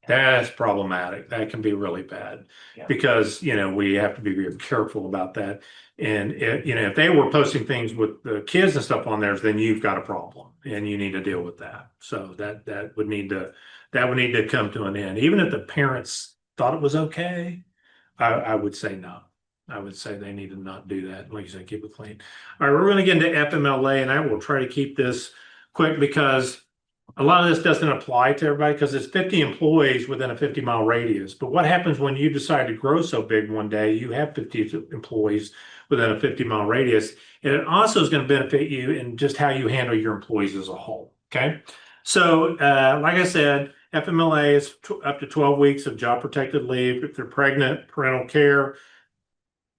that's problematic. That can be really bad because, we have to be very careful about that. And, if they were posting things with the kids and stuff on theirs, then you've got a problem and you need to deal with that. So that would need to come to an end. Even if the parents thought it was okay, I would say no. I would say they need to not do that. Like you said, keep it clean. All right, we're going to get into FMLA, and I will try to keep this quick because a lot of this doesn't apply to everybody because it's 50 employees within a 50-mile radius. But what happens when you decide to grow so big one day, you have 50 employees within a 50-mile radius, and it also is going to benefit you in just how you handle your employees as a whole, okay? So, like I said, FMLA is up to 12 weeks of job-protected leave if they're pregnant, parental care,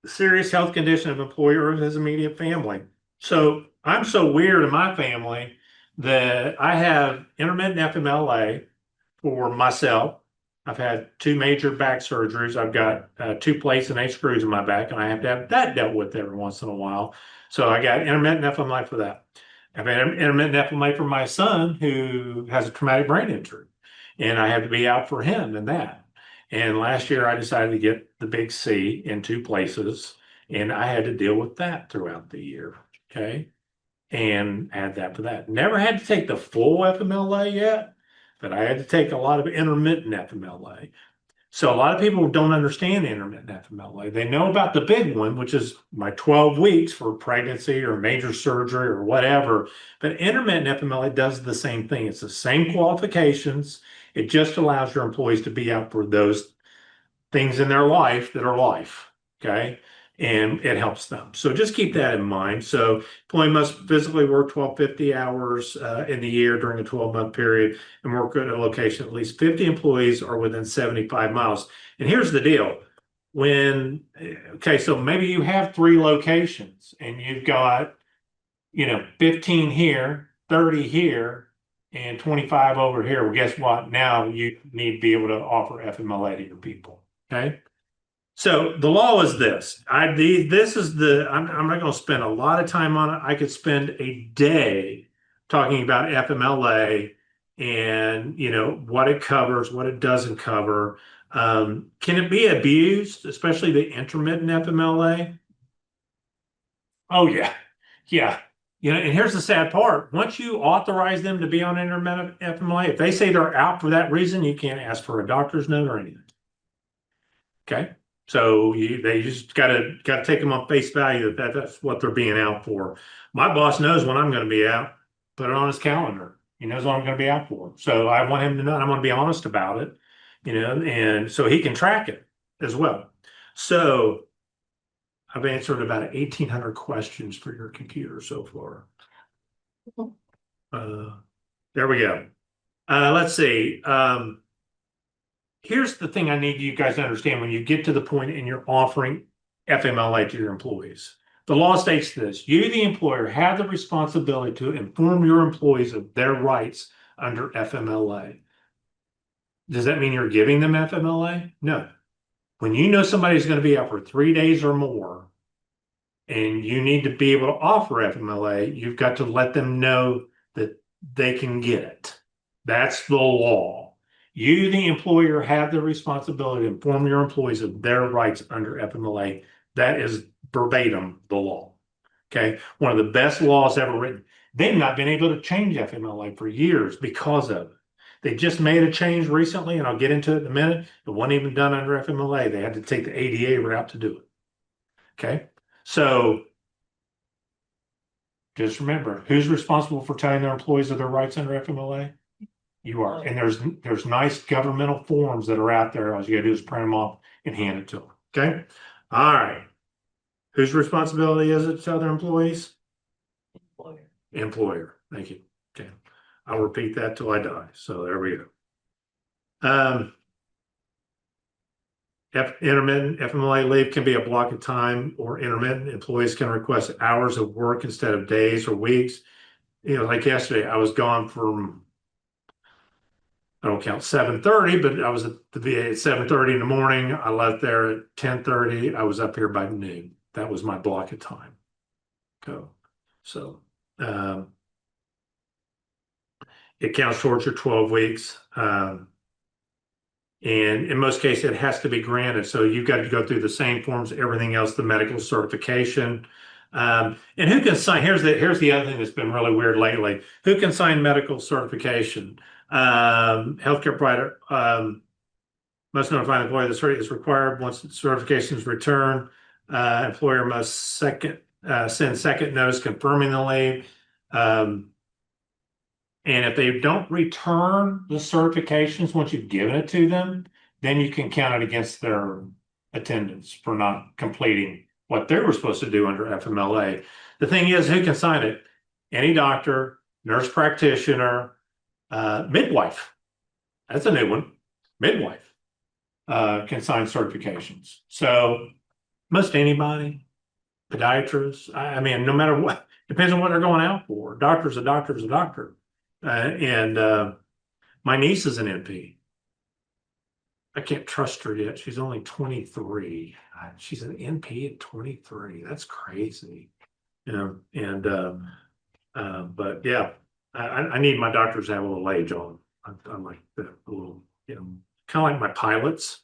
serious health condition of employee or his immediate family. So I'm so weird in my family that I have intermittent FMLA for myself. I've had 2 major back surgeries. I've got 2 plates and 8 screws in my back, and I have to have that dealt with every once in a while. So I got intermittent FMLA for that. I've had intermittent FMLA for my son who has a traumatic brain injury, and I had to be out for him and that. And last year I decided to get the big C in 2 places, and I had to deal with that throughout the year. Okay. And add that for that. Never had to take the full FMLA yet, but I had to take a lot of intermittent FMLA. So a lot of people don't understand the intermittent FMLA. They know about the big one, which is my 12 weeks for pregnancy or major surgery or whatever. But intermittent FMLA does the same thing. It's the same qualifications. It just allows your employees to be out for those things in their life that are life. Okay. And it helps them. So just keep that in mind. So employee must physically work 1250 hours in the year during a 12-month period and work at a location. At least 50 employees are within 75 miles. And here's the deal. Okay, so maybe you have 3 locations and you've got, 15 here, 30 here, and 25 over here. Well, guess what? Now you need to be able to offer FMLA to your people. Okay. So the law is this. I'm not going to spend a lot of time on it. I could spend a day talking about FMLA and what it covers, what it doesn't cover. Can it be abused, especially the intermittent FMLA? Oh yeah, yeah. And here's the sad part. Once you authorize them to be on intermittent FMLA, if they say they're out for that reason, you can't ask for a doctor's note or anything. Okay. So they just gotta take them on face value that's what they're being out for. My boss knows when I'm going to be out. Put it on his calendar. He knows what I'm going to be out for. So I want him to know. I'm going to be honest about it, and so he can track it as well. So I've answered about 1,800 questions for your computer so far. There we go. Let's see. Here's the thing I need you guys to understand when you get to the point and you're offering FMLA to your employees. The law states this: you, the employer, have the responsibility to inform your employees of their rights under FMLA. Does that mean you're giving them FMLA? No. When you know somebody's going to be out for 3 days or more and you need to be able to offer FMLA, you've got to let them know that they can get it. That's the law. You, the employer, have the responsibility to inform your employees of their rights under FMLA. That is verbatim the law. Okay. One of the best laws ever written. They've not been able to change FMLA for years because of it. They just made a change recently, and I'll get into it in a minute. It wasn't even done under FMLA. They had to take the ADA route to do it. Okay. So just remember, who's responsible for telling their employees of their rights under FMLA? You are. And there's nice governmental forms that are out there. All you gotta do is print them off and hand it to them. Okay. All right. Whose responsibility is it to tell their employees? Employer. Thank you. Okay. I'll repeat that till I die. So there we go. Intermittent FMLA leave can be a block of time or intermittent. Employees can request hours of work instead of days or weeks. Like yesterday, I was gone from, I don't count 7:30, but I was at the VA at 7:30 in the morning. I left there at 10:30. I was up here by noon. That was my block of time. So it counts towards your 12 weeks. And in most cases, it has to be granted. So you've got to go through the same forms, everything else, the medical certification. And who can sign? Here's the other thing that's been really weird lately. Who can sign medical certification? Healthcare provider must notify the employee the certificate is required. Once the certification is returned, employer must send second notice confirming the leave. And if they don't return the certifications once you've given it to them, then you can count it against their attendance for not completing what they were supposed to do under FMLA. The thing is, who can sign it? Any doctor, nurse practitioner, midwife. That's a new one. Midwife can sign certifications. So most anybody. podiatrists. I mean, no matter what, depends on what they're going out for. Doctor's a doctor's a doctor. My niece is an NP. I can't trust her yet. She's only 23. She's an NP at 23. That's crazy. You know, but yeah, I need my doctors to have a little age on. I'm like the little, kind of like my pilots.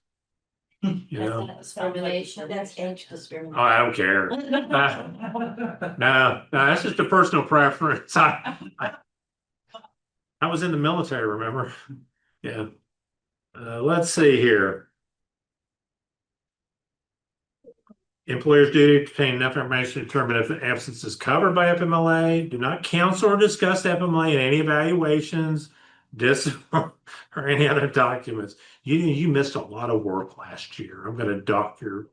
You know, Discrimination, that's age oh, discrimination. I don't care. No, that's just a personal preference. I was in the military, remember? Yeah. Let's see here. Employer's duty to obtain enough information to determine if the absence is covered by FMLA. Do not counsel or discuss FMLA in any evaluations, or any other documents. You missed a lot of work last year. I'm going to dock your,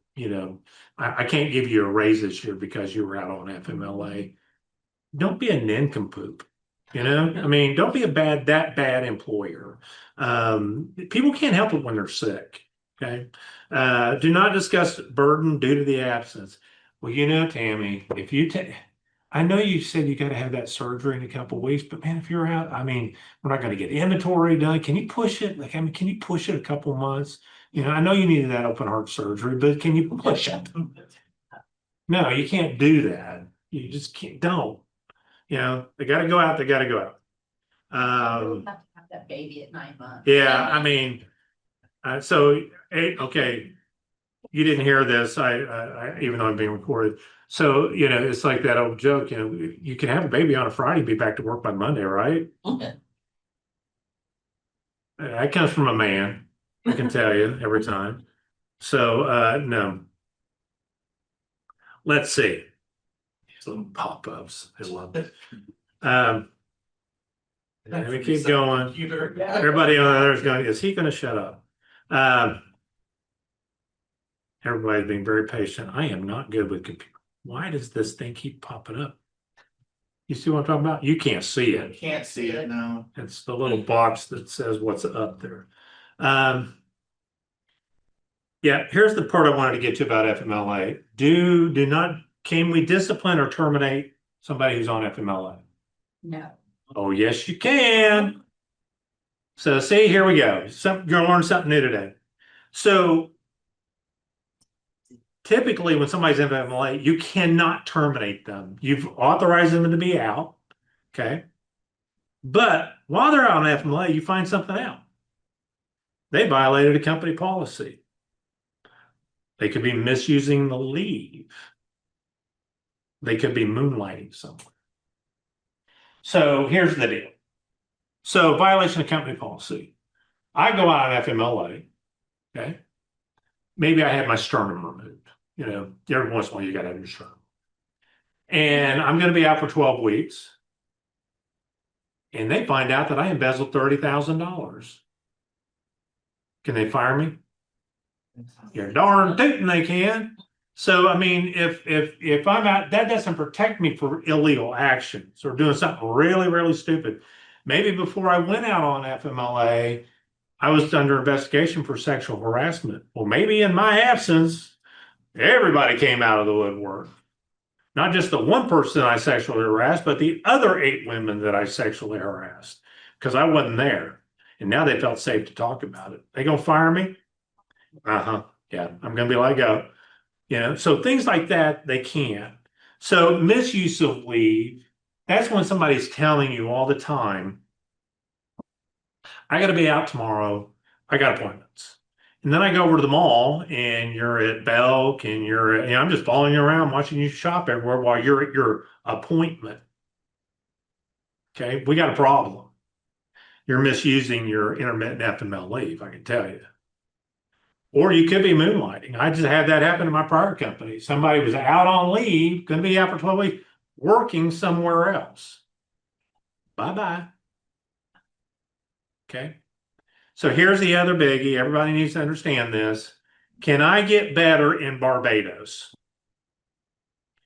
I can't give you a raise this year because you were out on FMLA. Don't be a nincompoop. I mean, don't be that bad employer. People can't help it when they're sick. Okay. Do not discuss burden due to the absence. Well, Tammy, if you I know you said you got to have that surgery in a couple of weeks, but man, if you're out, I mean, we're not going to get inventory done. Can you push it? Can you push it a couple of months? I know you needed that open heart surgery, but can you push it? No, you can't do that. You just can't, don't. They got to go out. They got to go out. Have to have that baby at 9 months. Yeah, I mean, okay, you didn't hear this. I even though I'm being recorded. So it's like that old joke. You can have a baby on a Friday, be back to work by Monday, right? Okay. That comes from a man. I can tell you every time. So no. Let's see. These little pop-ups. I love it. Let me keep going. Everybody on there is going, is he going to shut up? Everybody's being very patient. I am not good with computer. Why does this thing keep popping up? You see what I'm talking about? You can't see it. Can't see it now. It's the little box that says what's up there. Yeah, here's the part I wanted to get to about FMLA. Can we discipline or terminate somebody who's on FMLA? No. Oh, yes, you can. So see, here we go. You're gonna learn something new today. So typically when somebody's in FMLA, you cannot terminate them. You've authorized them to be out. Okay. But while they're out on FMLA, you find something out. They violated a company policy. They could be misusing the leave. They could be moonlighting somewhere. So here's the deal. So violation of company policy. I go out on FMLA. Okay. Maybe I had my sternum removed. Every once in a while you got to have your sternum. And I'm going to be out for 12 weeks. And they find out that I embezzled $30,000. Can they fire me? You're darn tootin' they can. So, I mean, if I'm out, that doesn't protect me for illegal actions or doing something really, really stupid. Maybe before I went out on FMLA, I was under investigation for sexual harassment. Well, maybe in my absence, everybody came out of the woodwork. Not just the one person I sexually harassed, but the other 8 women that I sexually harassed because I wasn't there. And now they felt safe to talk about it. They gonna fire me? Yeah, I'm gonna be let go. So things like that, they can't. So misuse of leave, that's when somebody's telling you all the time, I got to be out tomorrow. I got appointments. And then I go over to the mall and you're at Belk and I'm just following you around, watching you shop everywhere while you're at your appointment. Okay, we got a problem. You're misusing your intermittent FML leave, I can tell you. Or you could be moonlighting. I just had that happen in my prior company. Somebody was out on leave, going to be out for 12 weeks, working somewhere else. Bye-bye. Okay. So here's the other biggie. Everybody needs to understand this. Can I get better in Barbados?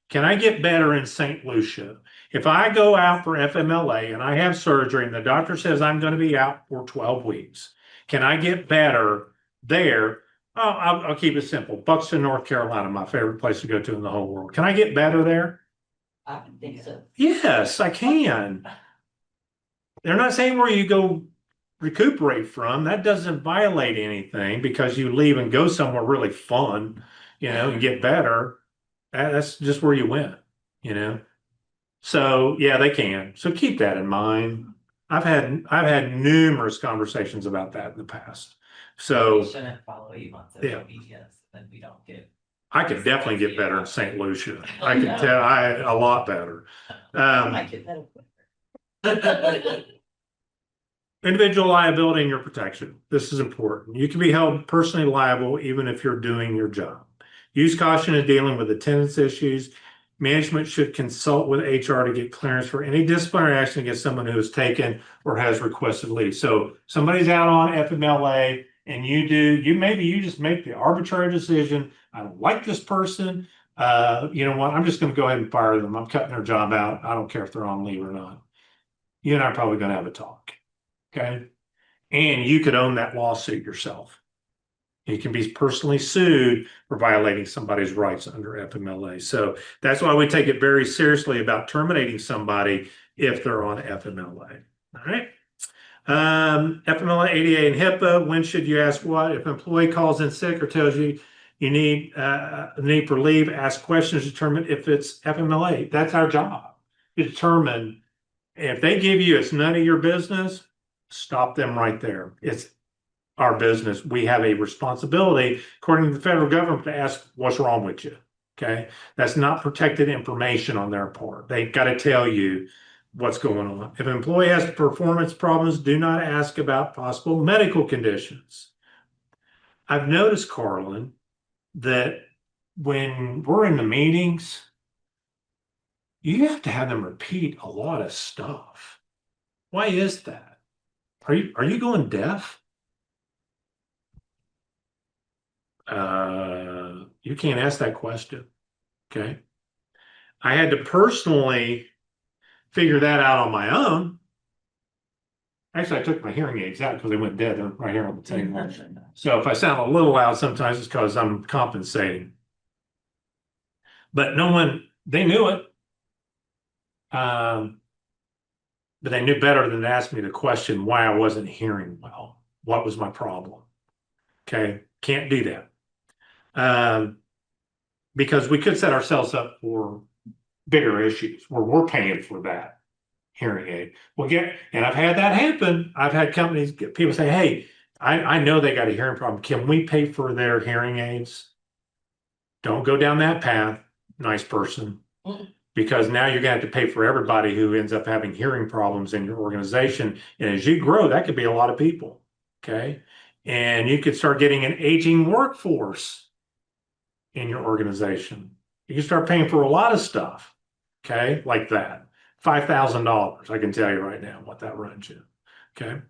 Can I get better in St. Lucia? If I go out for FMLA and I have surgery and the doctor says I'm going to be out for 12 weeks, can I get better there I'll keep it simple. Buxton, North Carolina, my favorite place to go to in the whole world. Can I get better there? I think so. Yes, I can. They're not saying where you go recuperate from. That doesn't violate anything because you leave and go somewhere really fun, and get better. That's just where you went. So yeah, they can. So keep that in mind. I've had numerous conversations about that in the past. So We shouldn't follow you on social media, so then we don't get. I could definitely get better in St. Lucia. I can tell a lot better. I might get better. Individual liability and your protection. This is important. You can be held personally liable even if you're doing your job. Use caution in dealing with attendance issues. Management should consult with HR to get clearance for any disciplinary action against someone who has taken or has requested leave. So somebody's out on FMLA and you just make the arbitrary decision. I don't like this person. You know what? I'm just going to go ahead and fire them. I'm cutting their job out. I don't care if they're on leave or not. You and I are probably going to have a talk. Okay. And you could own that lawsuit yourself. You can be personally sued for violating somebody's rights under FMLA. So that's why we take it very seriously about terminating somebody if they're on FMLA. All right. FMLA, ADA, and HIPAA. When should you ask what? If an employee calls in sick or tells you you need a need for leave, ask questions to determine if it's FMLA. That's our job to determine. If they give you it's none of your business, stop them right there. It's our business. We have a responsibility, according to the federal government, to ask what's wrong with you. Okay. That's not protected information on their part. They've got to tell you what's going on. If an employee has performance problems, do not ask about possible medical conditions. I've noticed, Carlan, that when we're in the meetings, you have to have them repeat a lot of stuff. Why is that? Are you going deaf? You can't ask that question. Okay. I had to personally figure that out on my own. Actually, I took my hearing aids out because they went dead right here on the table. So if I sound a little loud sometimes, it's because I'm compensating. But they knew it. But they knew better than to ask me the question why I wasn't hearing well. What was my problem? Okay, can't do that. Because we could set ourselves up for bigger issues where we're paying for that hearing aid. And I've had that happen. I've had people say, hey, I know they got a hearing problem. Can we pay for their hearing aids? Don't go down that path, nice person. Because now you're going to have to pay for everybody who ends up having hearing problems in your organization. And as you grow, that could be a lot of people. Okay. And you could start getting an aging workforce in your organization. You can start paying for a lot of stuff. Okay. Like that. $5,000. I can tell you right now what that runs you. Okay.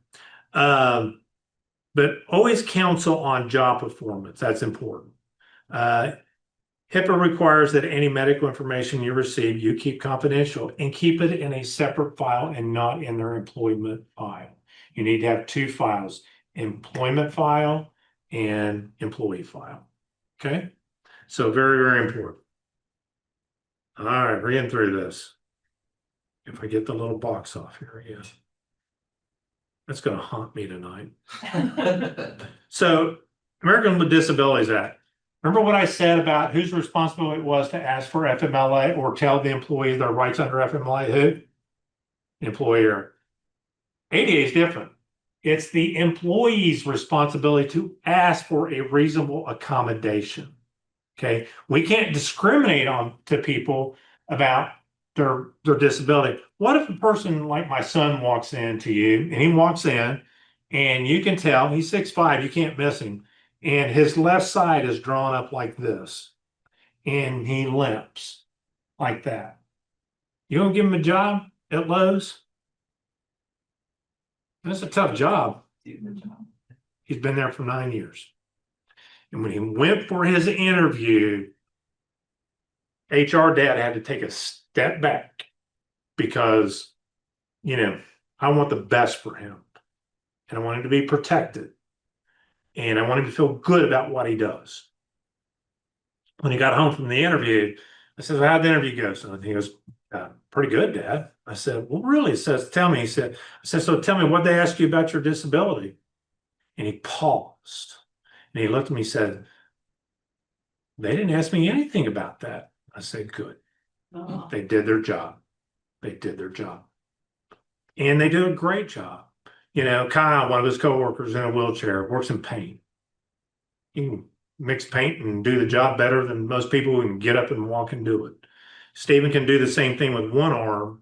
But always counsel on job performance. That's important. HIPAA requires that any medical information you receive, you keep confidential and keep it in a separate file and not in their employment file. You need to have two files, employment file and employee file. Okay. So very, very important. All right, we're getting through this. If I get the little box off here again. That's going to haunt me tonight. So American with Disabilities Act. Remember what I said about whose responsibility it was to ask for FMLA or tell the employee their rights under FMLA? Who? The employer. ADA is different. It's the employee's responsibility to ask for a reasonable accommodation. Okay. We can't discriminate to people about their disability. What if a person like my son walks in to you and he walks in and you can tell he's 6'5", you can't miss him. And his left side is drawn up like this. And he limps like that. You gonna give him a job at Lowe's? That's a tough job. He's been there for 9 years. And when he went for his interview, HR dad had to take a step back because, I want the best for him. And I want him to be protected. and I want him to feel good about what he does. When he got home from the interview, I said, "Well, how'd the interview go, son?" He goes, "Pretty good, Dad." I said, "Well, really?" He says, "Tell me." I said, "So tell me, what they ask you about your disability?" And he paused, and he looked at me and said, "They didn't ask me anything about that." I said, "Good. Oh, They did their job. They did their job. And they do a great job." Kyle, one of his coworkers in a wheelchair, works in paint. He can mix paint and do the job better than most people who can get up and walk and do it. Stephen can do the same thing with one arm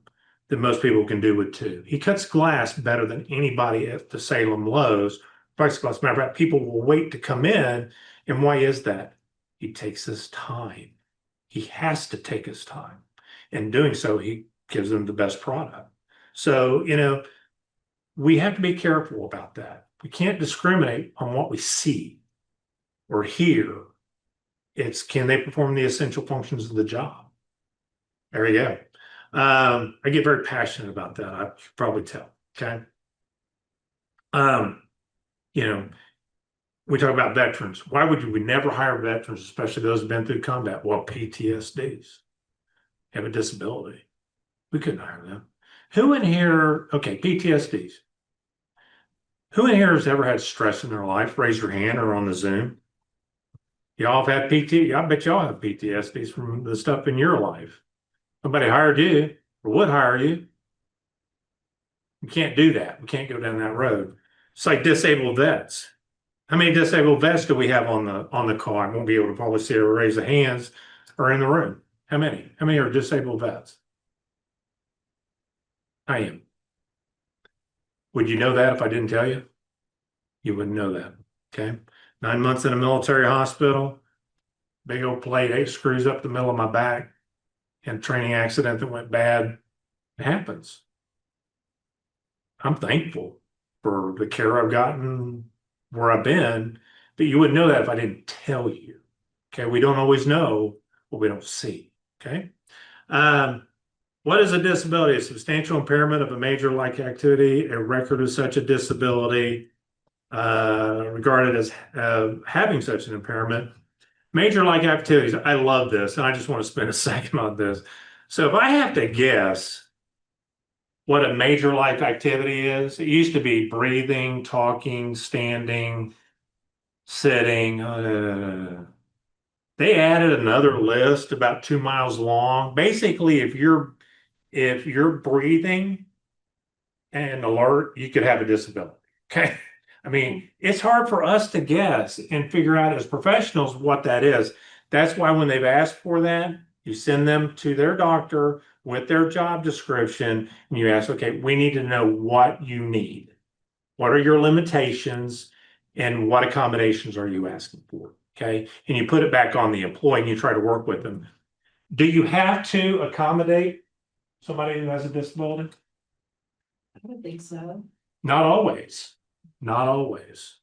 that most people can do with two. He cuts glass better than anybody at the Salem Lowe's. Plexiglass. Matter of fact, people will wait to come in. And why is that? He takes his time. He has to take his time. In doing so, he gives them the best product. So, we have to be careful about that. We can't discriminate on what we see or hear. It's, can they perform the essential functions of the job? There you go. I get very passionate about that. I should probably tell. Okay. We talk about veterans. Why would we never hire veterans, especially those who've been through combat? Well, PTSDs, have a disability. We couldn't hire them. Who in here, okay, PTSDs. Who in here has ever had stress in their life? Raise your hand or on the Zoom. Y'all have had I bet y'all have PTSDs from the stuff in your life. Somebody hired you or would hire you. We can't do that. We can't go down that road. It's like disabled vets. How many disabled vets do we have on the call? I won't be able to probably see or raise the hands or in the room. How many? How many are disabled vets? I am. Would you know that if I didn't tell you? You wouldn't know that. Okay. 9 months in a military hospital, big old plate, 8 screws up the middle of my back, and a training accident that went bad. It happens. I'm thankful for the care I've gotten, where I've been, but you wouldn't know that if I didn't tell you. Okay. We don't always know what we don't see. Okay. What is a disability? A substantial impairment of a major life activity, a record of such a disability, regarded as having such an impairment. Major life activities. I love this, and I just want to spend a second on this. So if I have to guess what a major life activity is, it used to be breathing, talking, standing, sitting. They added another list about 2 miles long. Basically, if you're breathing and alert, you could have a disability. Okay. I mean, it's hard for us to guess and figure out as professionals what that is. That's why when they've asked for that, you send them to their doctor with their job description and you ask, okay, we need to know what you need. What are your limitations and what accommodations are you asking for? Okay. And you put it back on the employee and you try to work with them. Do you have to accommodate somebody who has a disability? I don't think so. Not always. Not always.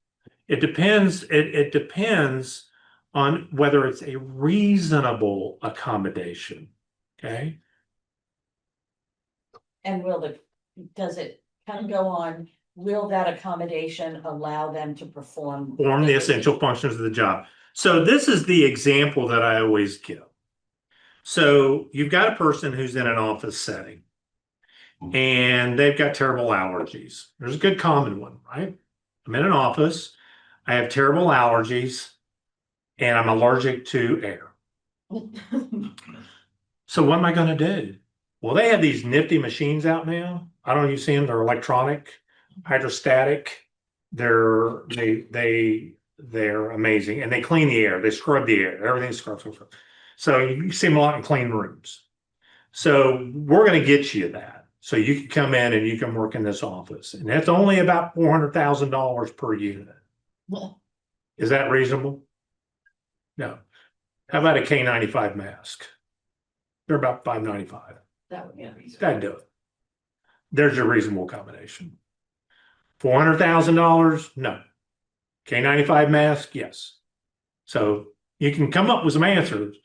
It depends. It depends on whether it's a reasonable accommodation. Okay. And does it kind of go on, will that accommodation allow them to perform The essential functions of the job. So this is the example that I always give. So you've got a person who's in an office setting and they've got terrible allergies. There's a good common one, right? I'm in an office, I have terrible allergies, and I'm allergic to air. So what am I going to do? Well, they have these nifty machines out now. I don't know if you've seen them. They're electronic, hydrostatic. They're amazing, and they clean the air. They scrub the air. Everything's scrubbed. So you see them a lot in clean rooms. So we're going to get you that. So you can come in and you can work in this office, and that's only about $400,000 per unit. Is that reasonable? No. How about a K95 mask? They're about $595. That would be reasonable. That'd do it. There's your reasonable accommodation. $400,000? No. K95 mask? Yes. So you can come up with some answers.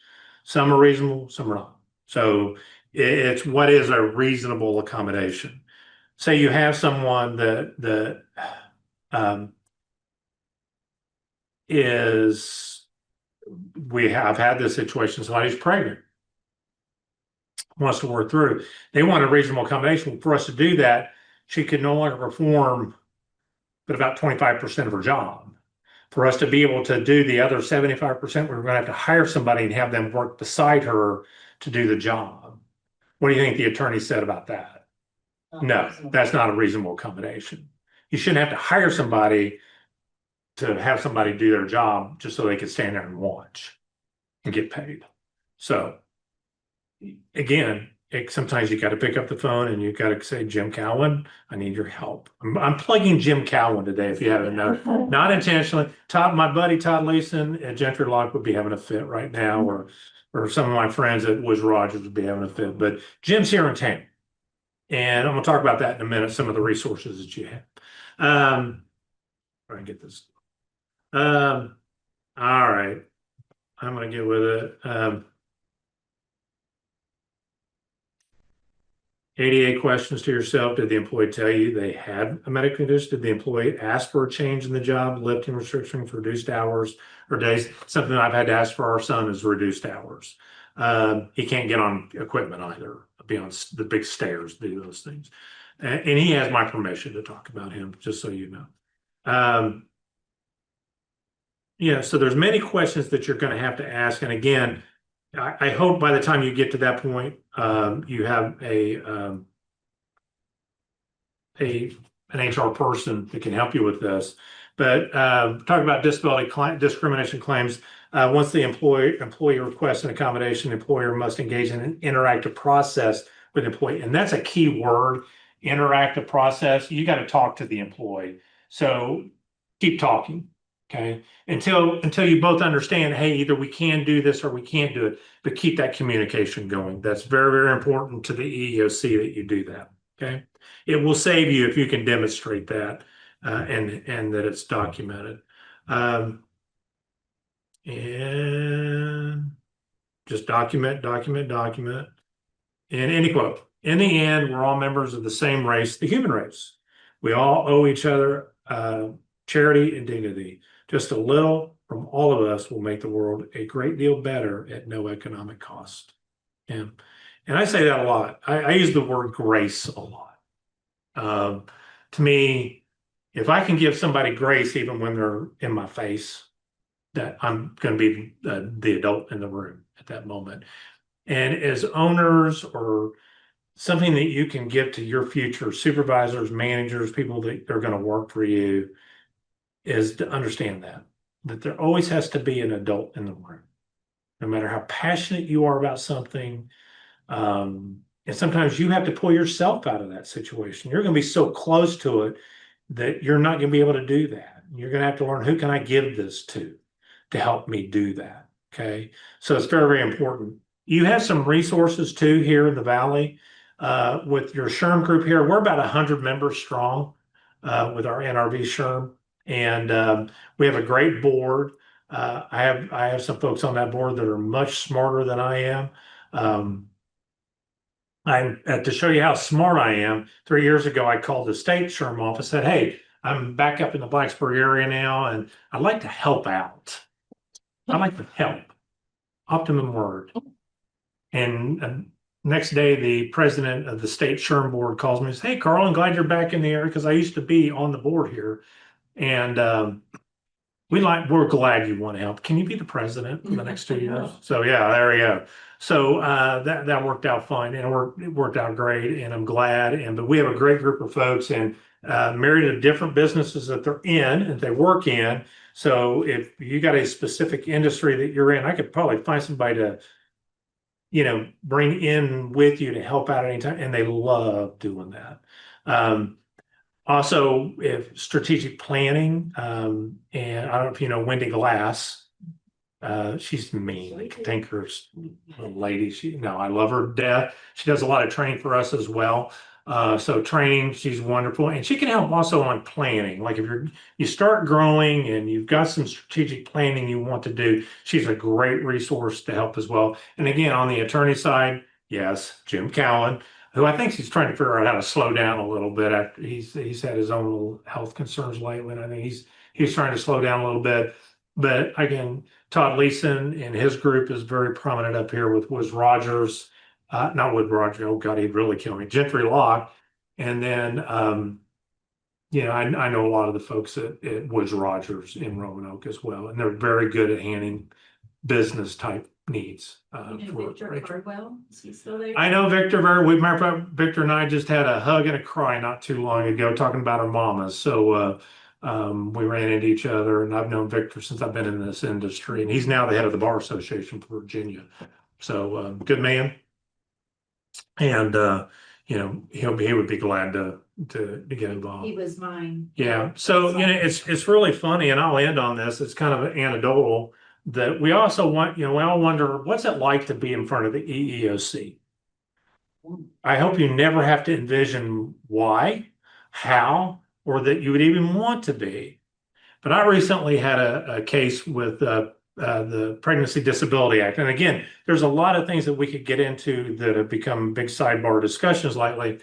Some are reasonable, some are not. So it's what is a reasonable accommodation. Say you have someone that is I've had this situation, somebody's pregnant, wants to work through. They want a reasonable accommodation. For us to do that, she could no longer perform but about 25% of her job. For us to be able to do the other 75%, we're going to have to hire somebody and have them work beside her to do the job. What do you think the attorney said about that? No, that's not a reasonable accommodation. You shouldn't have to hire somebody to have somebody do their job just so they can stand there and watch and get paid. So again, sometimes you got to pick up the phone and you got to say, Jim Cowan, I need your help. I'm plugging Jim Cowan today, if you haven't noticed, not intentionally. My buddy Todd Leeson at Gentry Lock would be having a fit right now, or some of my friends at Wiz Rogers would be having a fit. But Jim's here in town, and I'm going to talk about that in a minute. Some of the resources that you have. Try and get this. All right, I'm going to get with it. 88 questions to yourself. Did the employee tell you they had a medical condition? Did the employee ask for a change in the job, lifting restrictions, reduced hours or days? Something I've had to ask for our son is reduced hours. He can't get on equipment either, be on the big stairs, do those things. And he has my permission to talk about him, just so you know. Yeah, so there's many questions that you're going to have to ask. And again, I hope by the time you get to that point, you have an HR person that can help you with this. But talk about disability discrimination claims. Once the employee requests an accommodation, the employer must engage in an interactive process with the employee. And that's a key word, interactive process. You got to talk to the employee. So keep talking. Okay, until you both understand, hey, either we can do this or we can't do it, but keep that communication going. That's very, very important to the EEOC that you do that. Okay, it will save you if you can demonstrate that and that it's documented. And just document. And any quote. In the end, we're all members of the same race, the human race. We all owe each other charity and dignity. Just a little from all of us will make the world a great deal better at no economic cost. And I say that a lot. I use the word grace a lot. To me, if I can give somebody grace even when they're in my face, that I'm going to be the adult in the room at that moment. And as owners, or something that you can give to your future supervisors, managers, people that are going to work for you, is to understand that there always has to be an adult in the room, no matter how passionate you are about something. And sometimes you have to pull yourself out of that situation. You're going to be so close to it that you're not going to be able to do that. You're going to have to learn, who can I give this to help me do that? Okay. So it's very, very important. You have some resources too here in the Valley with your SHRM group here. We're about 100 members strong with our NRV SHRM. And we have a great board. I have some folks on that board that are much smarter than I am. To show you how smart I am, 3 years ago, I called the state SHRM office, said, hey, I'm back up in the Blacksburg area now, and I'd like to help out. I'd like to help. Optimum word. And next day, the president of the state SHRM board calls me and says, hey, Carl, I'm glad you're back in the area, because I used to be on the board here. And we're glad you want to help. Can you be the president for the next 2 years? So yeah, there we go. So that worked out fine, and it worked out great, and I'm glad. But we have a great group of folks, and married to different businesses that they're in and they work in. So if you got a specific industry that you're in, I could probably find somebody to, bring in with you to help out anytime, and they love doing that. Also, if strategic planning, and I don't know if you know Wendy Glass, she's mean. I think her lady. I love her to death. She does a lot of training for us as well. So training, she's wonderful, and she can help also on planning. Like if you start growing and you've got some strategic planning you want to do, she's a great resource to help as well. And again, on the attorney side, yes, Jim Cowan, who I think he's trying to figure out how to slow down a little bit after he's had his own little health concerns lately. And I think he's trying to slow down a little bit. But again, Todd Leeson and his group is very prominent up here with Woods Rogers, not Wood Rogers. Oh God, he'd really kill me. Gentry Law, and then I know a lot of the folks at Woods Rogers in Roanoke as well, and they're very good at handling business type needs. Victor Cardwell, is he still there? I know Victor matter of fact, Victor and I just had a hug and a cry not too long ago talking about our mamas. So we ran into each other, and I've known Victor since I've been in this industry, and he's now the head of the Bar Association for Virginia. So good man, and he would be glad to get involved. He was mine. Yeah. So it's really funny, and I'll end on this. It's kind of anecdotal that we also want, we all wonder what's it like to be in front of the EEOC. I hope you never have to envision why, how, or that you would even want to be. But I recently had a case with the Pregnancy Disability Act. And again, there's a lot of things that we could get into that have become big sidebar discussions lately.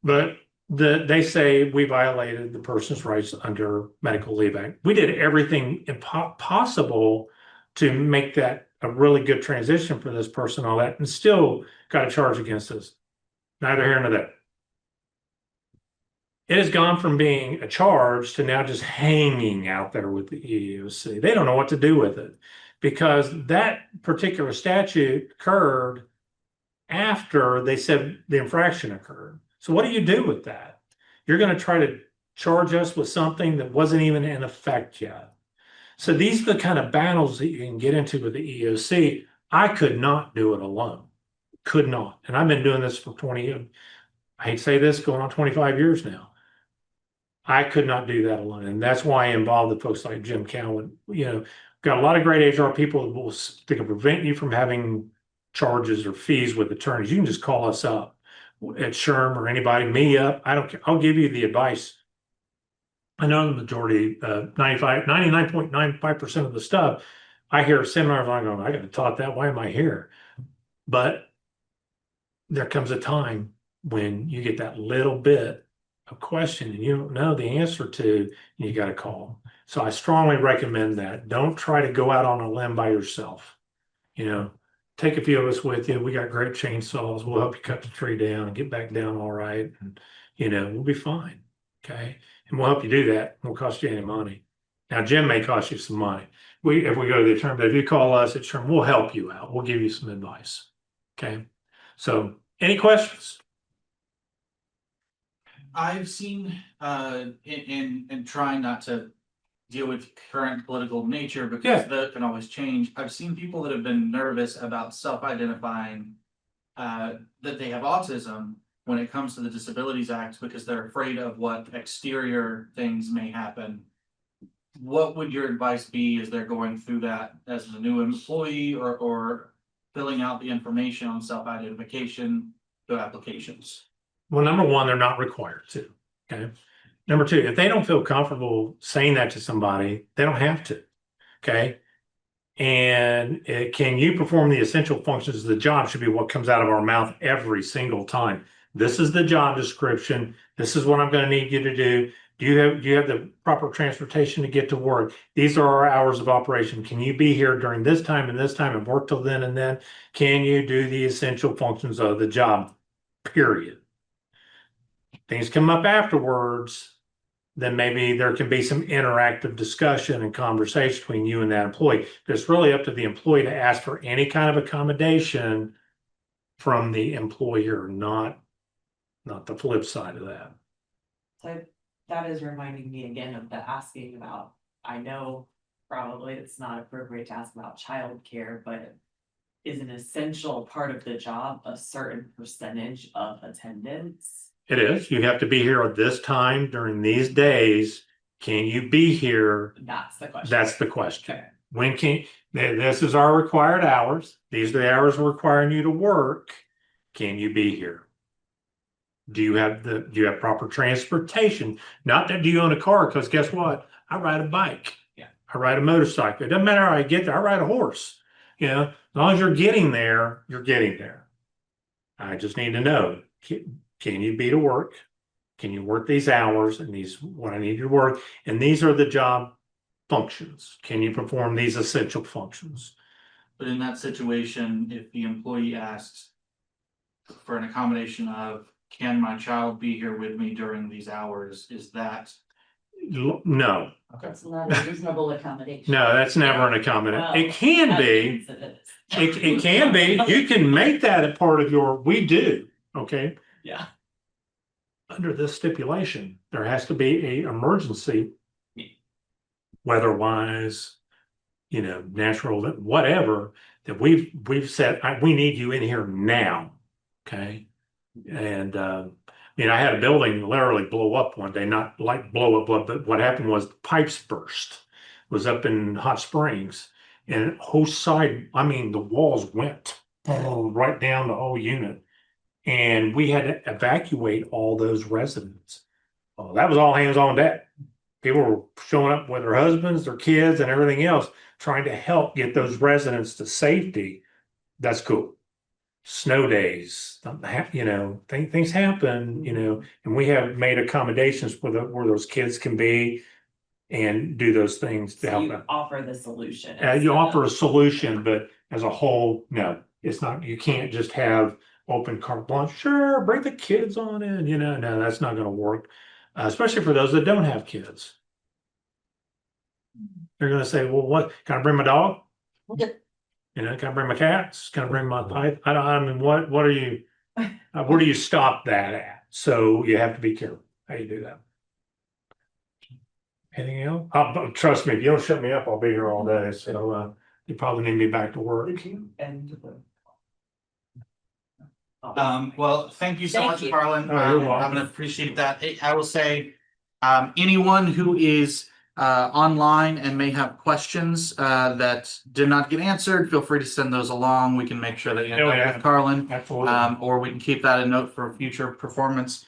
But they say we violated the person's rights under Medical Leave Act. We did everything possible to make that a really good transition for this person, all that, and still got a charge against us. Neither here nor there. It has gone from being a charge to now just hanging out there with the EEOC. They don't know what to do with it because that particular statute occurred after they said the infraction occurred. So what do you do with that? You're going to try to charge us with something that wasn't even in effect yet. So these are the kind of battles that you can get into with the EEOC. I could not do it alone. Could not. And I've been doing this for I hate to say this, going on 25 years now. I could not do that alone. And that's why I involved the folks like Jim Cowan. Got a lot of great HR people that can prevent you from having charges or fees with attorneys. You can just call us up at SHRM or anybody, me up. I don't care. I'll give you the advice. I know the majority, 99.95% of the stuff, I hear seminars, I'm going, I got to taught that. Why am I here? But there comes a time when you get that little bit of question and you don't know the answer to, and you got to call. So I strongly recommend that. Don't try to go out on a limb by yourself. Take a few of us with you. We got great chainsaws. We'll help you cut the tree down and get back down all right. And, we'll be fine. Okay. And we'll help you do that. It won't cost you any money. Now, Jim may cost you some money. If we go to the attorney, but if you call us at SHRM, we'll help you out. We'll give you some advice. Okay. So any questions? I've seen in trying not to deal with current political nature because that can always change. I've seen people that have been nervous about self-identifying that they have autism when it comes to the Disabilities Act because they're afraid of what exterior things may happen. What would your advice be as they're going through that as a new employee or filling out the information on self-identification to applications? Well, number one, they're not required to. Okay. Number two, if they don't feel comfortable saying that to somebody, they don't have to. Okay. And can you perform the essential functions of the job should be what comes out of our mouth every single time. This is the job description. This is what I'm going to need you to do. Do you have the proper transportation to get to work? These are our hours of operation. Can you be here during this time and work till then and then? Can you do the essential functions of the job? Period. Things come up afterwards, then maybe there can be some interactive discussion and conversation between you and that employee. But it's really up to the employee to ask for any kind of accommodation from the employer, not the flip side of that. So that is reminding me again of the asking about, I know probably it's not appropriate to ask about childcare, but is an essential part of the job a certain percentage of attendance? It is. You have to be here at this time during these days. Can you be here? That's the question. That's the question. Okay. When this is our required hours. These are the hours we're requiring you to work. Can you be here? Do you have proper transportation? Not that do you own a car, because guess what? I ride a bike. Yeah. I ride a motorcycle. It doesn't matter how I get there. I ride a horse. As long as you're getting there, you're getting there. I just need to know. Can you be to work? Can you work these hours and these what I need you to work? And these are the job functions? Can you perform these essential functions? But in that situation, if the employee asks for an accommodation of, can my child be here with me during these hours, is that? No, That's not a reasonable accommodation. no, that's never an accommodation. It can be. It can be. You can make that a part of your, we do, okay? Yeah. Under this stipulation, there has to be a emergency. Weather-wise, natural, whatever, that we've said, we need you in here now, okay? And, I had a building literally blow up one day, not like blow up, but what happened was the pipes burst. It was up in Hot Springs, and whole side, the walls went right down the whole unit. And we had to evacuate all those residents. Oh, that was all hands on deck. People were showing up with their husbands, their kids, and everything else, trying to help get those residents to safety. That's cool. Snow days, things happen, and we have made accommodations where those kids can be and do those things to So help you them. offer the solution. You offer a solution, but as a whole, no, it's not. You can't just have open carte blanche. Sure, bring the kids on in. No, that's not going to work. Especially for those that don't have kids. They're going to say, well, what, can I bring my dog? Yeah. Can I bring my cats? Can I bring my pipe? What are you, where do you stop that at? So you have to be careful how you do that. Anything else? Trust me, if you don't shut me up, I'll be here all day. So you probably need me back to work. Well, thank you so Thank much, you. Carlan. Oh, you're welcome. I'm gonna appreciate that. I will say, anyone who is online and may have questions that did not get answered, feel free to send those along. We can make sure that you end Oh, up yeah. with Carlan, Absolutely. or we can keep that a note for future performance.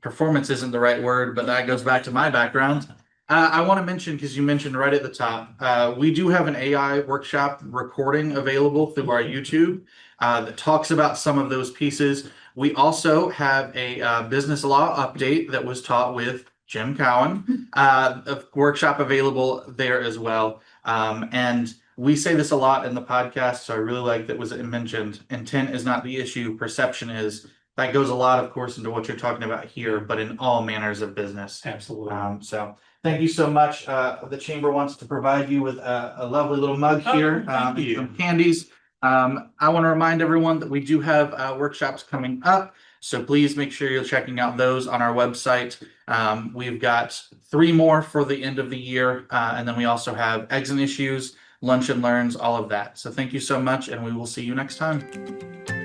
Performance isn't the right word, but that goes back to my background. I want to mention, because you mentioned right at the top, we do have an AI workshop recording available through our YouTube that talks about some of those pieces. We also have a business law update that was taught with Jim Cowan, a workshop available there as well. And we say this a lot in the podcast, so I really like that was mentioned. Intent is not the issue, perception is. That goes a lot, of course, into what you're talking about here, but in all manners of business. Absolutely. So thank you so much. The chamber wants to provide you with a lovely little mug here, thank you. some candies. I want to remind everyone that we do have workshops coming up, so please make sure you're checking out those on our website. We've got 3 more for the end of the year, and then we also have eggs and issues, lunch and learns, all of that. So thank you so much, and we will see you next time.